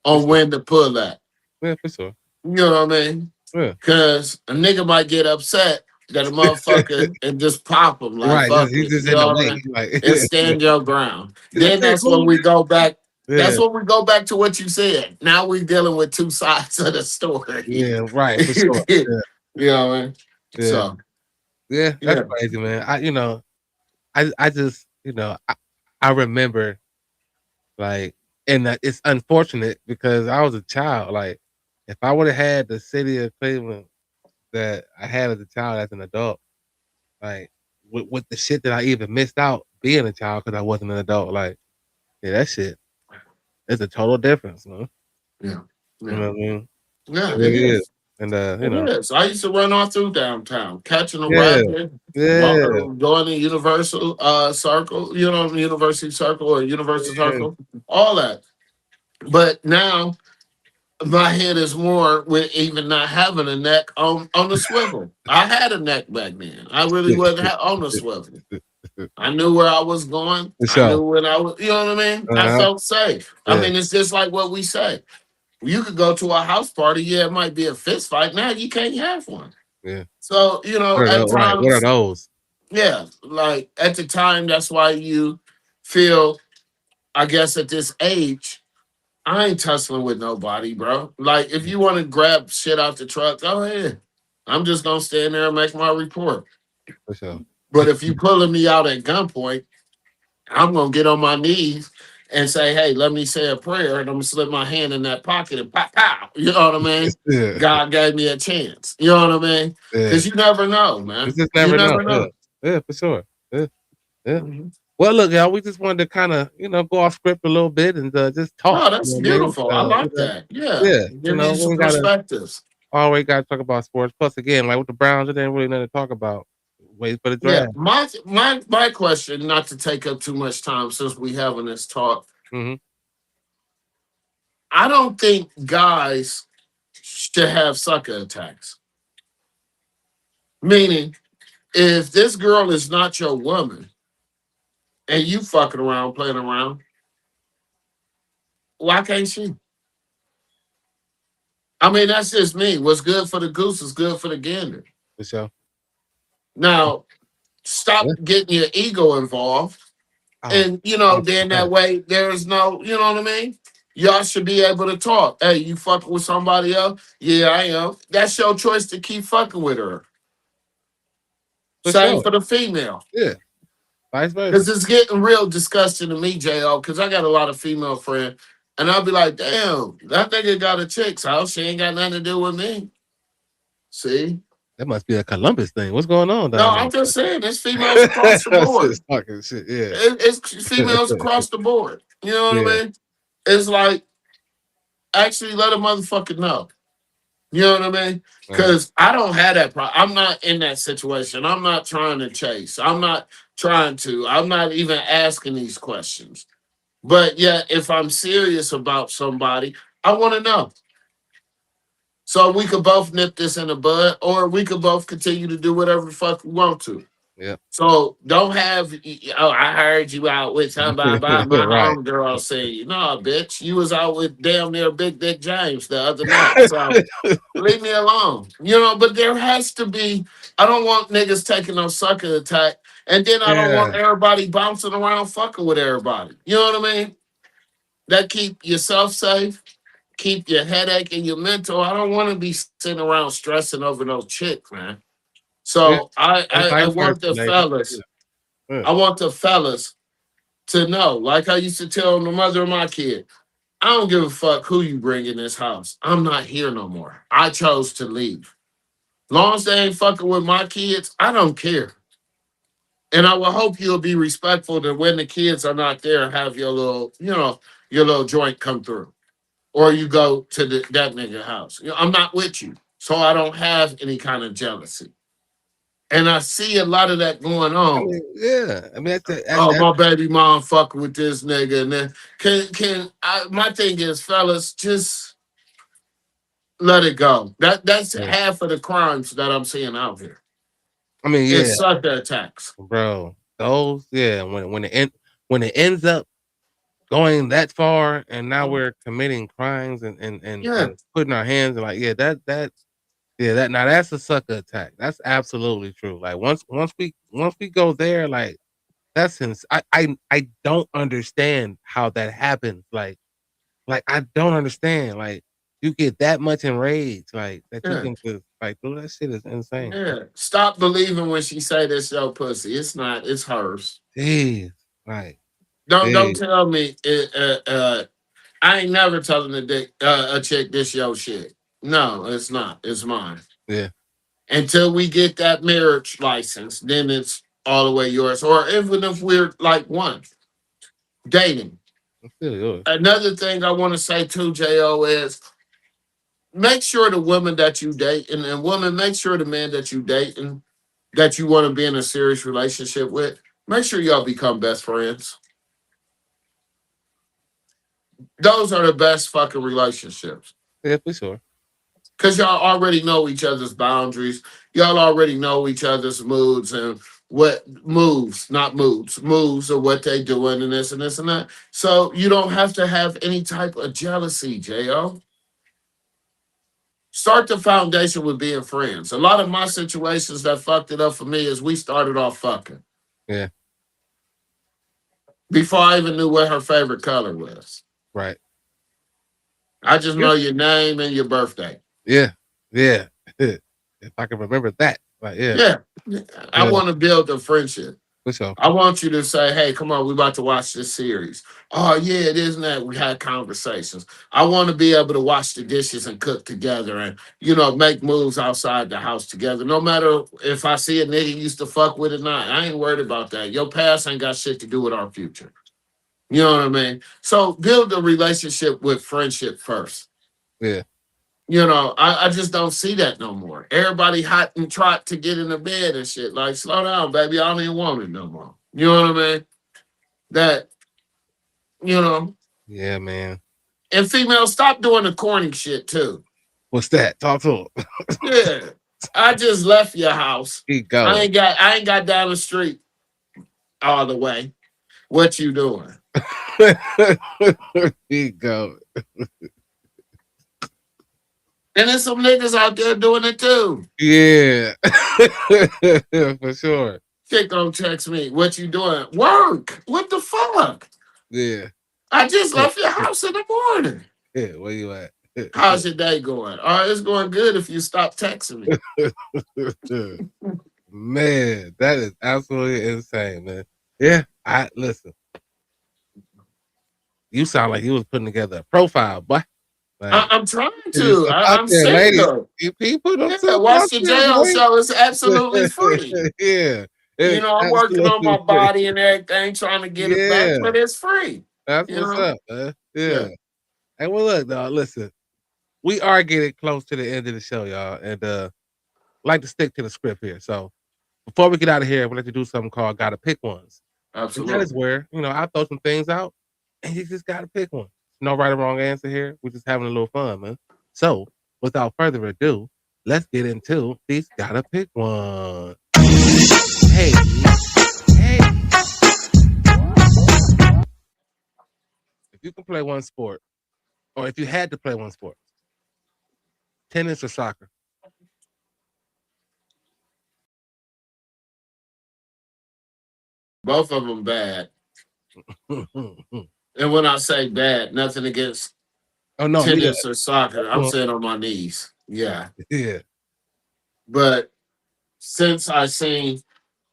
on sure. when to pull that. Yeah, for sure. You know what I mean? Yeah. Because a nigga might get upset that a motherfucker and just pop him like Right. fuck He's it. just You in the know what I way. mean? Like, And stand your ground. he's like, Then yeah, that's when move. we go back. Yeah, That's when we go back to what you said. Now we dealing with two sides of the story. yeah, right, for sure. You Yeah, know what I mean? yeah, So yeah. That's yeah. crazy, man. I just, I remember like, and that it's unfortunate because I was a child. Like, if I would have had the city of Cleveland that I had as a child as an adult, like with the shit that I even missed out being a child because I wasn't an adult, like, yeah, that shit is a total difference, man. Yeah. You Yeah. know what I mean? Yeah, It it really is. is. And It is. I used to run all through downtown, catching a yeah, rapid, yeah, going to Universal Circle, University Circle or Universal yeah, Circle, all that. But now my head is more with even not having a neck on the swivel. I had a neck back then. I really wasn't on the swivel. I knew where I was going. for I sure. knew when I was, you know what I mean? I Uh-huh. felt safe. I Yeah, mean, it's just like what we say. You could go to a house party. Yeah, it might be a fist fight. Now you can't have one. yeah. So, What are at those? Right. What are times, those? yeah, like at the time, that's why you feel, I guess, at this age, I ain't tussling with nobody, bro. Like, if you want to grab shit out the truck, go ahead. I'm just gonna stand there and make my report. For sure. But if you pulling me out at gunpoint, I'm gonna get on my knees and say, "Hey, let me say a prayer," and I'm gonna slip my hand in that pocket and pop, pow. You know what I mean? Yeah, God gave me a chance. You know what I mean? yeah. Because you never know, You man. just You never know. never Yeah, know. yeah, for sure. Yeah, yeah. Mhm. Well, look, y'all, we just wanted to kind of, go off script a little bit and just talk. No, You that's know what I mean? beautiful. I like that. Yeah, Yeah, give you we some ain't gotta perspectives. always gotta talk about sports. Plus, again, like with the Browns, it ain't really nothing to talk about. Wait for the Yeah, draft. my question, not to take up too much time since we having this talk. Hmm. I don't think guys should have sucker attacks. Meaning, if this girl is not your woman and you fucking around, playing around, why can't she? I mean, that's just me. What's good for the goose is good for the gander. For sure. Now, stop Yeah. getting your ego involved. Oh, And, then 100%. that way there's no, you know what I mean? Y'all should be able to talk. Hey, you fucking with somebody else? Yeah, I am. That's your choice to keep fucking with her. For Same sure. for the female. Yeah. Vice versa. Because it's getting real disgusting to me, JO, because I got a lot of female friends. And I'll be like, damn, that nigga got a chick's house. She ain't got nothing to do with me. See? That must be a Columbus thing. What's going on No, down I'm there? just saying, there's females across the I'm board. just talking shit. Yeah. It's females across the board. You know what Yeah. I mean? It's like, actually let a motherfucker know. You know what I mean? Uh, Because I don't have that problem. I'm not in that situation. I'm not trying to chase. I'm not trying to. I'm not even asking these questions. But yeah, if I'm serious about somebody, I want to know. So we could both nip this in the bud, or we could both continue to do whatever the fuck we want to. yeah. So don't have, oh, I heard you out with somebody about my Right. homegirl saying, no, bitch, you was out with damn near Big Dick James the other night. So leave me alone. But there has to be, I don't want niggas taking no sucker attack. And then I don't Yeah. want everybody bouncing around fucking with everybody. You know what I mean? That keep yourself safe, keep your headache and your mental. I don't want to be sitting around stressing over no chick, man. Yeah. So And I vice versa, want the ladies. fellas. Yeah. I want the fellas to know, like I used to tell the mother of my kid, I don't give a fuck who you bring in this house. I'm not here no more. I chose to leave. Long as they ain't fucking with my kids, I don't care. And I will hope you'll be respectful that when the kids are not there, have your little, your little joint come through. Or you go to that nigga house. I'm not with you. So I don't have any kind of jealousy. And I see a lot of that going I on. mean, yeah. I mean, Oh, my baby mom fucking with this nigga. And then my thing is, fellas, just let it go. That's yeah. half of the crimes that I'm seeing out here. I mean, yeah, It's sucker attacks. bro. Those, yeah. When it ends up going that far, and now we're committing crimes Yeah, and putting our hands and like, yeah, that now that's a sucker attack. That's absolutely true. Like once we go there, like that's I don't understand how that happens. Like I don't understand. Like you get that much enraged, like that you yeah, can just like, dude, that shit is insane. yeah. Stop believing when she say this your pussy. It's not. It's hers. Jeez, like, Don't jeez, tell me. I ain't never telling a chick this your shit. No, it's not. It's mine. yeah, Until we get that marriage license, then it's all the way yours. Or even if we're like one dating. it's still yours. Another thing I want to say too, Jo, is make sure the woman that you date and woman, make sure the man that you date and that you want to be in a serious relationship with, make sure y'all become best friends. Those are the best fucking relationships. Yeah, for sure. Because y'all already know each other's boundaries. Y'all already know each other's moods and what moves, not moods, moves of what they doing and this and this and that. So you don't have to have any type of jealousy, Jo. Start the foundation with being friends. A lot of my situations that fucked it up for me is we started off fucking Yeah, before I even knew what her favorite color was. right. I just Yeah, know your name and your birthday. yeah, yeah. If I can remember that, like, yeah, Yeah. I yeah, want to build a friendship. for sure. I want you to say, hey, come on, we about to watch this series. Oh, yeah, it isn't that. We had conversations. I want to be able to wash the dishes and cook together and, make moves outside the house together. No matter if I see a nigga used to fuck with or not, I ain't worried about that. Your past ain't got shit to do with our future. You know what I mean? So build a relationship with friendship first. Yeah, I just don't see that no more. Everybody hot and trot to get in the bed and shit. Like, slow down, baby. I don't even want it no more. You know what I mean? That, you know, yeah, man. and females, stop doing the corny shit too. What's that? Talk to him. Yeah. I just left your house. Keep I going. ain't got down the street all the way. What you doing? Keep going. And there's some niggas out there doing it too. Yeah, for sure. Chick don't text me. What you doing? Work. What the fuck? Yeah, I just left your house in the morning. yeah. Where you at? How's your day going? All right, it's going good if you stop texting me. Man, that is absolutely insane, man. Yeah, I listen. You sound like you was putting together a profile, boy. Like, I'm trying it's to. out I'm there, ladies. single. You put them Yeah, watch the jail boy. show. It's absolutely free. Yeah, it's I'm working on my absolutely free. body and everything, trying to get it back, Yeah, but it's free. that's You what's know? up, man. Yeah. Yeah, Hey, well, look, dog. Listen, we are getting close to the end of the show, y'all, and like to stick to the script here. So before we get out of here, we'd like to do something called "Gotta Pick Ones," and that is absolutely. where I throw some things out, and you just gotta pick one. No right or wrong answer here. We're just having a little fun, man. So without further ado, let's get into these gotta pick one. Hey, hey. If you can play one sport, or if you had to play one sport, tennis or soccer? Both of them bad. Oh And when I say bad, nothing against no, neither. tennis or soccer. I'm saying on my knees. Yeah. Yeah, But since I seen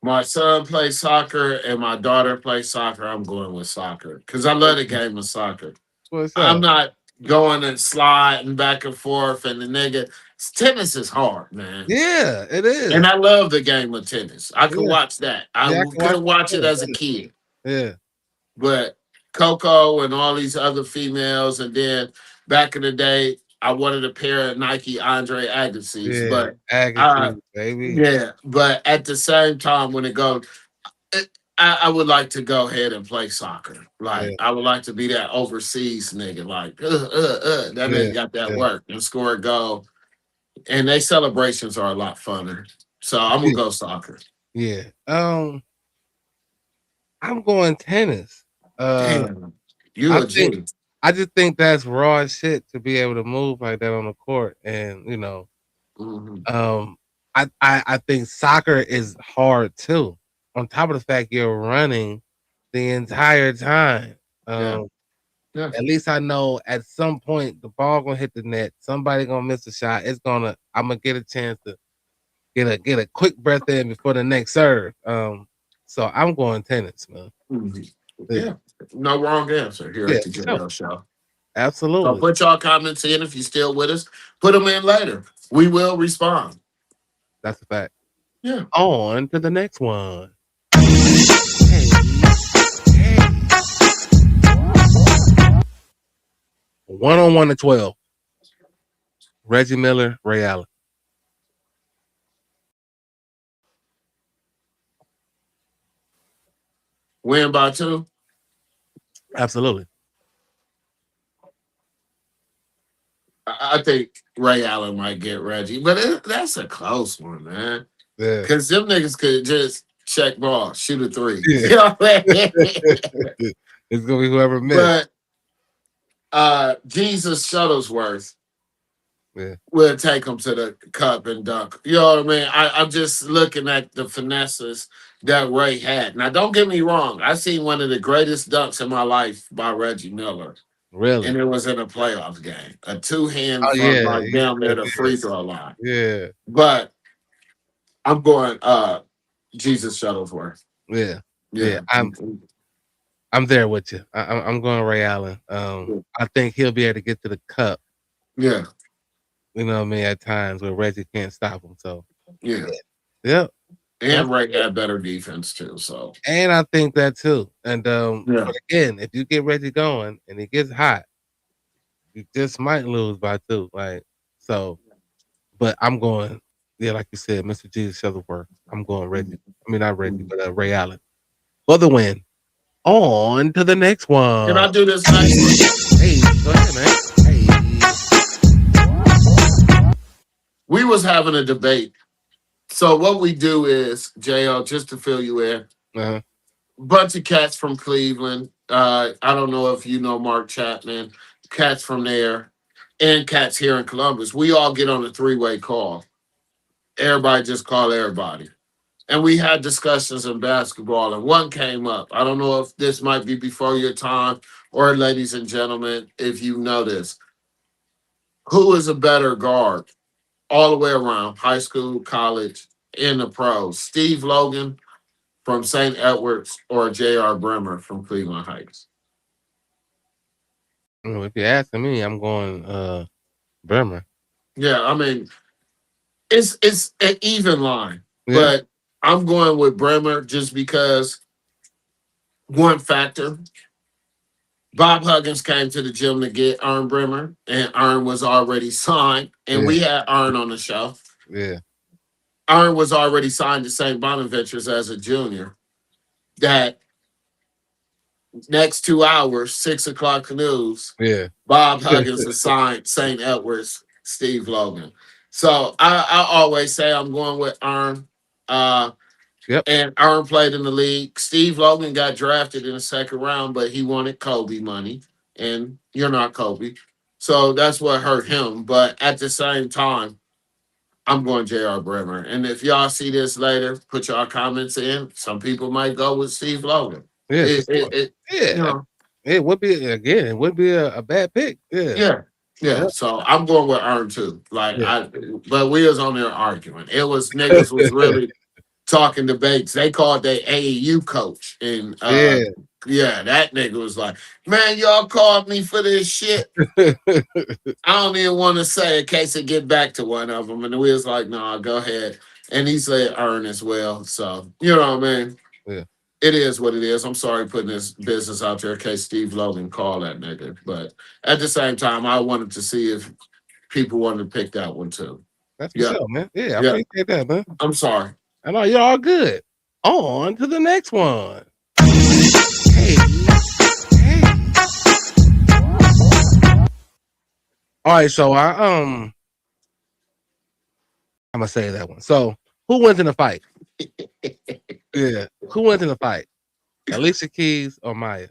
my son play soccer and my daughter play soccer, I'm going with soccer because I love the game of soccer. what's I'm up? not going and sliding back and forth and the nigga tennis is hard, man. Yeah, it And is. I love the game of tennis. I could Yeah, watch that. yeah, I can watch Couldn't watch it it as a too. kid, Yeah, but Coco and all these other females, and then back in the day, I wanted a pair of Nike Andre Agassi's, yeah, but Agassi, baby. yeah, but at the same time, when it goes, it, I would like to go ahead and play soccer. Yeah, Like I would like to be that overseas nigga. Like that yeah, nigga got that yeah, work and score a goal. And they celebrations are a lot funner. So I'm gonna yeah, go soccer. yeah. I'm going tennis. Uh, Damn, you I a think G. I just think that's raw as shit to be able to move like that on the court, and Mhm. um, I think soccer is hard too. On top of the fact you're running the entire time. Yeah, Um, yeah. at least I know at some point the ball gonna hit the net. Somebody gonna miss a shot. I'm gonna get a chance to get a quick breath in before the next serve. So I'm going tennis, man. Mhm. Yeah, Yeah. No wrong answer here yeah, at the for sure. JL Show. So Absolutely. put y'all comments in if you're still with us. Put them in later. We will respond. That's a fact. Yeah. On to the next one. Hey, hey. 1-on-1 to 12. Reggie Miller, Ray Allen. Win by two. Absolutely. I think Ray Allen might get Reggie, but that's a close one, man. Yeah. Because them niggas could just check ball, shoot a three. Yeah. You know what I mean? It's gonna be whoever missed. But Jesus Shuttlesworth Yeah. will take him to the cup and dunk. You know what I mean? I'm just looking at the finesses that Ray had. Now, don't get me wrong. I seen one of the greatest dunks in my life by Reggie Miller, Really? and it was in a playoff game. A two-hand Oh from yeah. like down near the Yeah. free throw line. Yeah. But I'm going Jesus Shuttlesworth. Yeah. Yeah. Yeah. I'm there with you. I'm going Ray Allen. I think he'll be able to get to the cup. Yeah. You know what I mean? At times where Reggie can't stop him. So Yeah. yep. And Ray had better defense too. So And I think that too. And yeah. but again, if you get Reggie going and he gets hot, you just might lose by two. Like so. But I'm going, yeah, like you said, Mr. Jesus Shuttleworth. I'm going Reggie. I mean not Reggie, but Ray Allen. For the win. On to the next one. Can I do this next one? Hey, go ahead, man. Hey. We was having a debate. So what we do is, JL, just to fill you in, Uh-huh. bunch of cats from Cleveland. I don't know if you know Mark Chapman, cats from there, and cats here in Columbus. We all get on a three-way call. Everybody just call everybody. And we had discussions in basketball, and one came up. I don't know if this might be before your time, or ladies and gentlemen, if you know this. Who is a better guard all the way around, high school, college, in the pros? Steve Logan from St. Edwards or J.R. Bremer from Cleveland Heights? If you're asking me, I'm going Bremer. Yeah, I mean, it's an even line, Yeah. but I'm going with Bremer just because one factor. Bob Huggins came to the gym to get Ern Bremer, and Ern was already signed, and Yeah. we had Ern on the show. Yeah. Ern was already signed to St. Bonaventures as a junior. That next 2 hours, 6 o'clock news, Yeah. Bob Huggins assigned St. Edwards, Steve Logan. So I always say I'm going with Ern. Yep. And Ern played in the league. Steve Logan got drafted in the second round, but he wanted Kobe money, and you're not Kobe. So that's what hurt him. But at the same time, I'm going J.R. Bremer. And if y'all see this later, put y'all comments in. Some people might go with Steve Logan. Yeah. You know, It would be a bad pick. Yeah. yeah. So I'm going with Ern too. Like Yeah. but we was on there arguing. It was niggas was really talking debates. They called their AAU coach in Yeah. Yeah, that nigga was like, man, y'all called me for this shit. I don't even want to say in case it get back to one of them. And we was like, nah, go ahead. And he said earn as well. So, you know what I mean? Yeah. It is what it is. I'm sorry putting this business out there in case Steve Logan called that nigga. But at the same time, I wanted to see if people wanted to pick that one too. That's what's Yeah. up, man. Yeah, I Yeah. appreciate that, man. I'm sorry. I know you're all good. On to the next one. Hey, hey. All right, so I'm gonna say that one. So who wins in the fight? Yeah, who wins in the fight? Alicia Keys or Maya?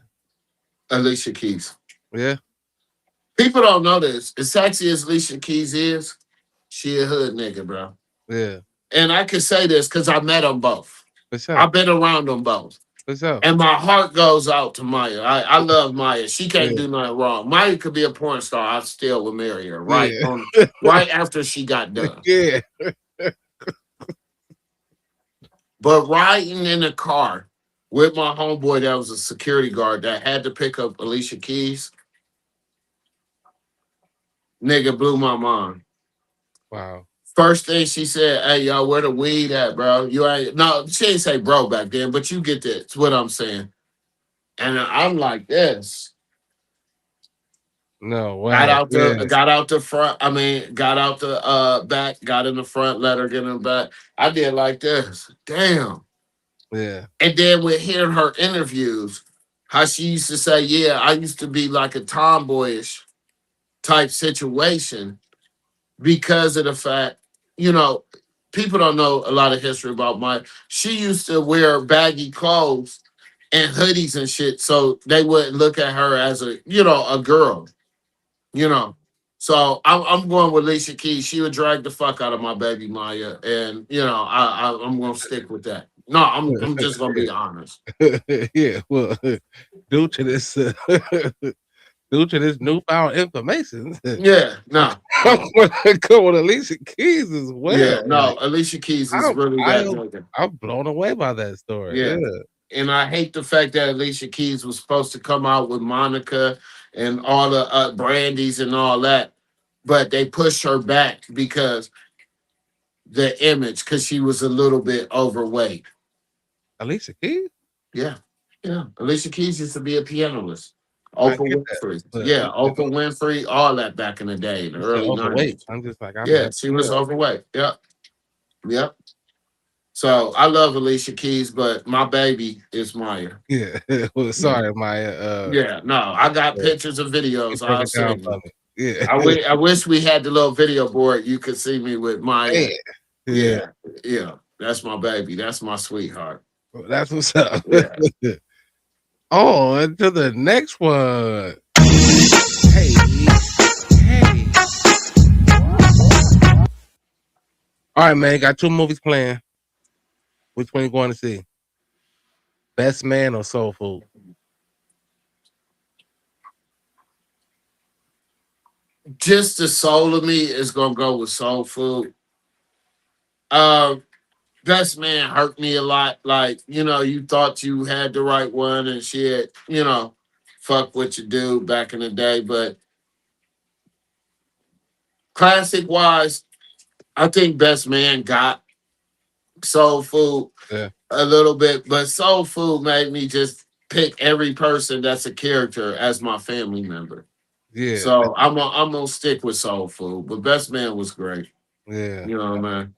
Alicia Keys. Yeah, People don't know this. As sexy as Alicia Keys is, she a hood nigga, bro. yeah, And I can say this because I met them both. for sure, I've been around them both. for sure. And my heart goes out to Maya. I love Maya. She can't Yeah. do nothing wrong. Maya could be a porn star. I still would marry her Yeah. right after she got done. Yeah, But riding in the car with my homeboy that was a security guard that had to pick up Alicia Keys, nigga blew my mind. wow. First thing she said, hey, yo, where the weed at, bro? You ain't, no, she ain't say bro back then, but you get this. It's what I'm saying. And I'm like this. No, wow. Got out the front. I mean, got out the back, got in the front, let her get in the back. I did like this. Damn. Yeah, And then with hearing her interviews, how she used to say, yeah, I used to be like a tomboyish type situation because of the fact, you know, people don't know a lot of history about she used to wear baggy clothes and hoodies and shit, so they wouldn't look at her as a girl, you know. So I'm going with Alicia Keys. She would drag the fuck out of my baby Maya, and I'm gonna stick with that. No, I'm just gonna be honest. yeah. Well, due to this, due to this newfound information, Yeah, no, I'm gonna go with Alicia Keys as well. yeah, no. Like, Alicia Keys is really that nigga. I'm blown away by that story. Yeah. Yeah, And I hate the fact that Alicia Keys was supposed to come out with Monica and all the Brandies and all that, but they pushed her back because the image, because she was a little bit overweight. Alicia Keys. Yeah, yeah. Alicia Keys used to be a pianist. I Oprah get that, Winfrey. but Yeah, Oprah Winfrey, all that back in the day, in the you said early overweight. 90s. I'm just like, Yeah, she was overweight. Yep. Yep. So I love Alicia Keys, but my baby is Maya. Yeah. Well, sorry, Maya. Yeah, no, I got Yeah. pictures and videos. Break I'll it down send for you. me. Yeah. I wish we had the little video board. You could see me with Maya. Man. Yeah. Yeah. That's my baby. That's my sweetheart. Well, that's what's up. Yeah. On to the next one. Hey. Hey. All right, man. Got two movies playing. Which one you going to see? Best Man or Soul Food? Just the soul of me is gonna go with soul food. Best Man hurt me a lot. Like, you thought you had the right one and shit, fuck what you do back in the day. But classic wise, I think Best Man got soul food Yeah. a little bit, but soul food made me just pick every person that's a character as my family member. Yeah. So I'm gonna stick with soul food, but Best Man was great. Yeah. You know what I mean?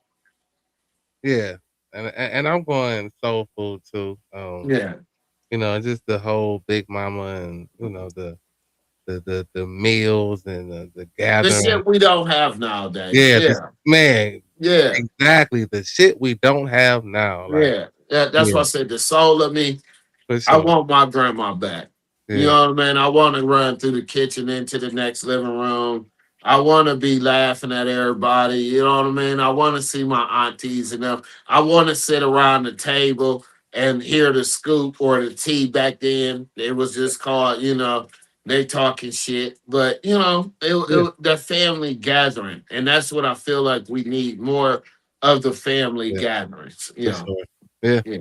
Yeah. And I'm going Soul Food too. Yeah. Just the whole Big Mama and the meals and the The gathering. shit we don't have nowadays. Yeah, Yeah. man, Yeah. exactly the shit we don't have now. Like, Yeah. That's why I said the soul of me. for I sure. want my grandma back. You Yeah, know what I mean? I want to run through the kitchen into the next living room. I want to be laughing at everybody. You know what I mean? I want to see my aunties and them. I want to sit around the table and hear the scoop or the tea back then. It was just called, they talking shit. But, Yeah. the family gathering. And that's what I feel like we need more of the family Yeah. gatherings. for sure. Yeah. Yeah.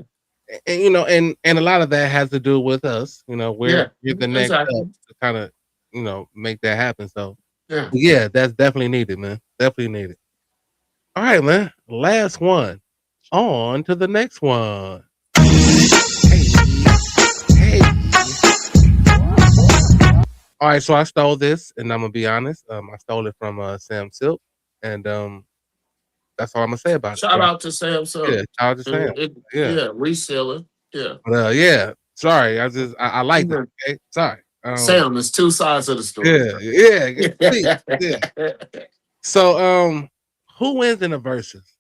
and you know, and a lot of that has to do with us. You know, Yeah, we're the next up exactly. to kind of make that happen. So Yeah. yeah, that's definitely needed, man. Definitely needed. All right, man. Last one. On to the next one. Hey, hey. All right, so I stole this, and I'm gonna be honest. I stole it from Sam Silk, and that's all I'm gonna say about it. Shout So out to Sam. yeah, So, shout out to Sam. Yeah, yeah, reseller. Yeah. but yeah. Sorry, I liked it. Yeah. Okay, sorry. Sam is two sides of the story, Yeah, bro. yeah, please, yeah. So who wins in the verses?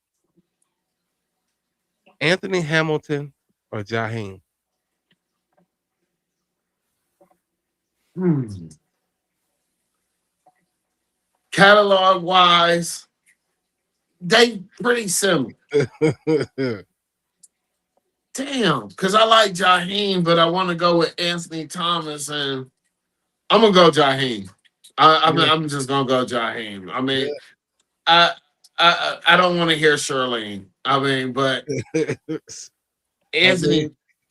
Anthony Hamilton or Jaheim? Hmm. Catalog wise, they pretty similar. Damn, because I like Jaheim, but I want to go with Anthony Thomas, and I'm gonna go Jaheim. Yeah, I'm just gonna go Jaheim. I mean, yeah. I I don't want to hear Shirlene. I mean, but I mean, Anthony,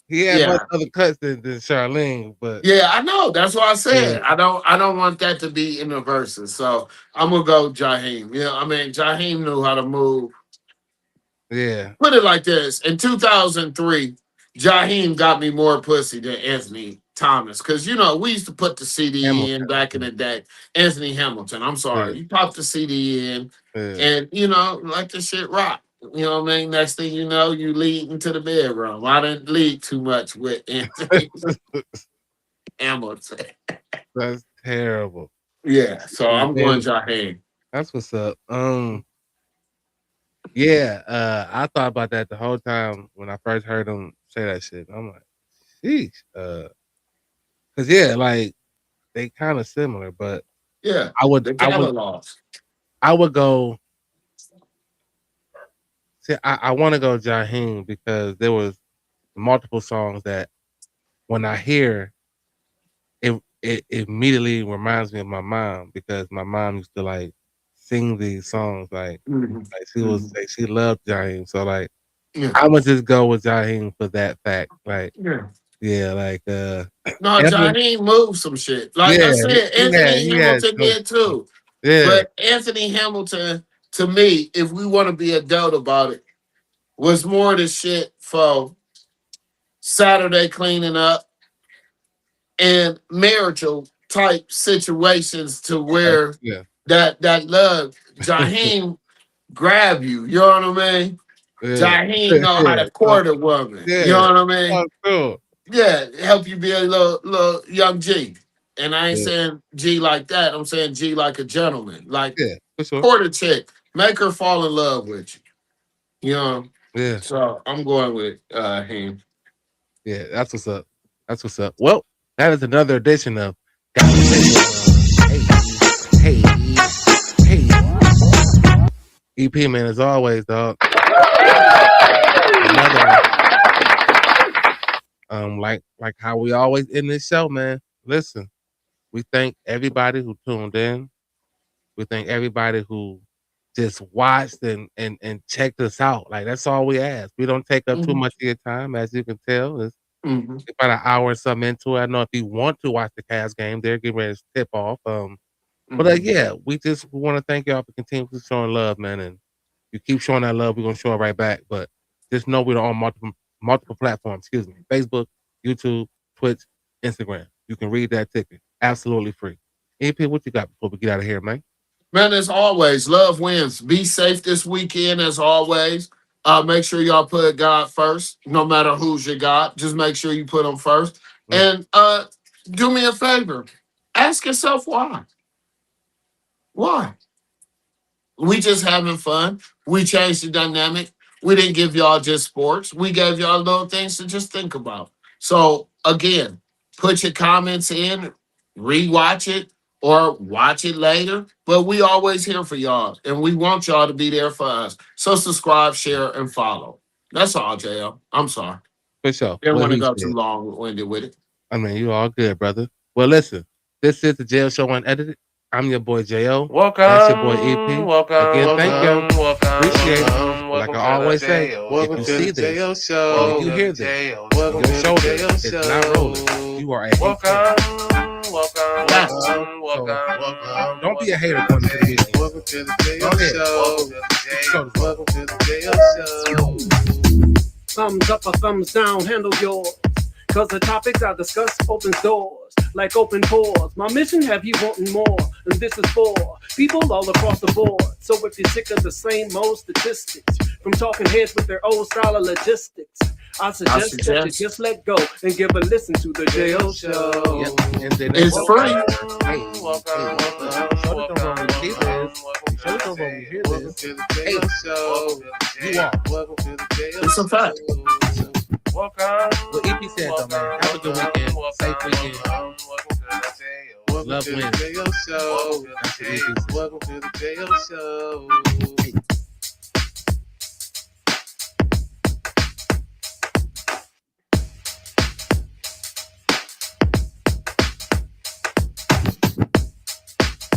he had much yeah, other cuts than Charlene, but yeah, I know. That's what I yeah, said. I don't want that to be in the verses. So I'm gonna go Jaheim. Yeah, I mean, Jaheim knew how to move. yeah. Put it like this: in 2003, Jaheim got me more pussy than Anthony Thomas. Because, you know, we used to put the CD in Hamilton. back in the day. Anthony Hamilton, I'm Yeah, sorry. You pop the CD in, yeah. and, you know, like the shit rock. You know what I mean? Next thing you know, you lead into the bedroom. I didn't lead too much with Anthony Hamilton. That's terrible. Yeah, so I'm going Man, Jaheim. that's what's up. Yeah, I thought about that the whole time when I first heard him say that shit. I'm like, sheesh. Cause yeah, like they kind of similar, but Yeah, I would, the I would, catalogs. I would go. See, I want to go Jaheim because there was multiple songs that when I hear it immediately reminds me of my mom because my mom used to like sing these songs Mhm, like she was mhm. like she loved Jaheim. So like Yeah, I'ma just go with Jaheim for that fact. Like yeah. yeah, like No, Anthony, Jaheim moved some shit. Like yeah, I said, Anthony he had Hamilton did too. yeah, But Anthony Hamilton, to me, if we want to be adult about it, was more the shit for Saturday cleaning up and marital type situations to okay, where yeah, that love Jaheim grab you. You know what I mean? yeah, Jaheim know how yeah, to court a woman. You yeah. know what I mean? Oh, cool. Yeah, help you be a little young G. And I ain't Yeah, saying G like that. I'm saying G like a gentleman. Like yeah, for sure. court a chick, make her fall in love with you. You know. Yeah, So I'm going with him. yeah, that's what's up. That's what's up. Well, that is another edition of Gotta Say Hey, hey, hey. EP man, as always, dog. Another one. Like how we always end this show, man. Listen, we thank everybody who tuned in. We thank everybody who just watched and checked us out. Like that's all we ask. We don't take up too Hmm. much of your time, as you can tell. It's Hmm. about an hour or something into it. I know if you want to watch the Cavs game, they're getting ready to tip off. But Hmm. yeah, we want to thank y'all for continuing showing love, man. And you keep showing that love, we're gonna show it right back. But just know we're on multiple platforms. Excuse me, Facebook, YouTube, Twitch, Instagram. You can read that ticket absolutely free. AP, what you got before we get out of here, man? Man, as always, love wins. Be safe this weekend, as always. Make sure y'all put God first, no matter who's your God. Just make sure you put him first. Mm. And do me a favor. Ask yourself why. Why? We just having fun. We changed the dynamic. We didn't give y'all just sports. We gave y'all little things to just think about. So again, put your comments in, rewatch it, or watch it later. But we always here for y'all, and we want y'all to be there for us. So subscribe, share, and follow. That's all, JL. I'm sorry. For sure. Didn't What want to he go too said. long winded with it. I mean, you all good, brother. Well, listen, this is the Jail Show Unedited. I'm your boy Jo. That's your boy EP. Welcome, Again, thank y'all. welcome, welcome, Appreciate it. welcome, Like I always say, if you see this, and if you hear this, your shoulder is not rolling. You are a hater. Welcome. Don't be a hater going into the meeting. Welcome to the J.O. Go ahead. Show. Welcome to the J.O. Show. Thumbs up or thumbs down, handle yours. Cause the topics I discuss opens doors, like open pores. My mission have you wanting more, and this is for people all across the board. So if you're sick of the same old statistics, from talking heads with their old style of logistics, I suggest that you just let go and give a listen to the J.O. Show. Yep. And then It's free. Show them when you hear Welcome this. to the J.O. Show. You are. Welcome to the J.O. It's a fact. What EP said though, man. Have a good weekend. Safe weekend. Welcome Love to the wins. J.O. Show. That's what EP said. Welcome to the J.O. Show.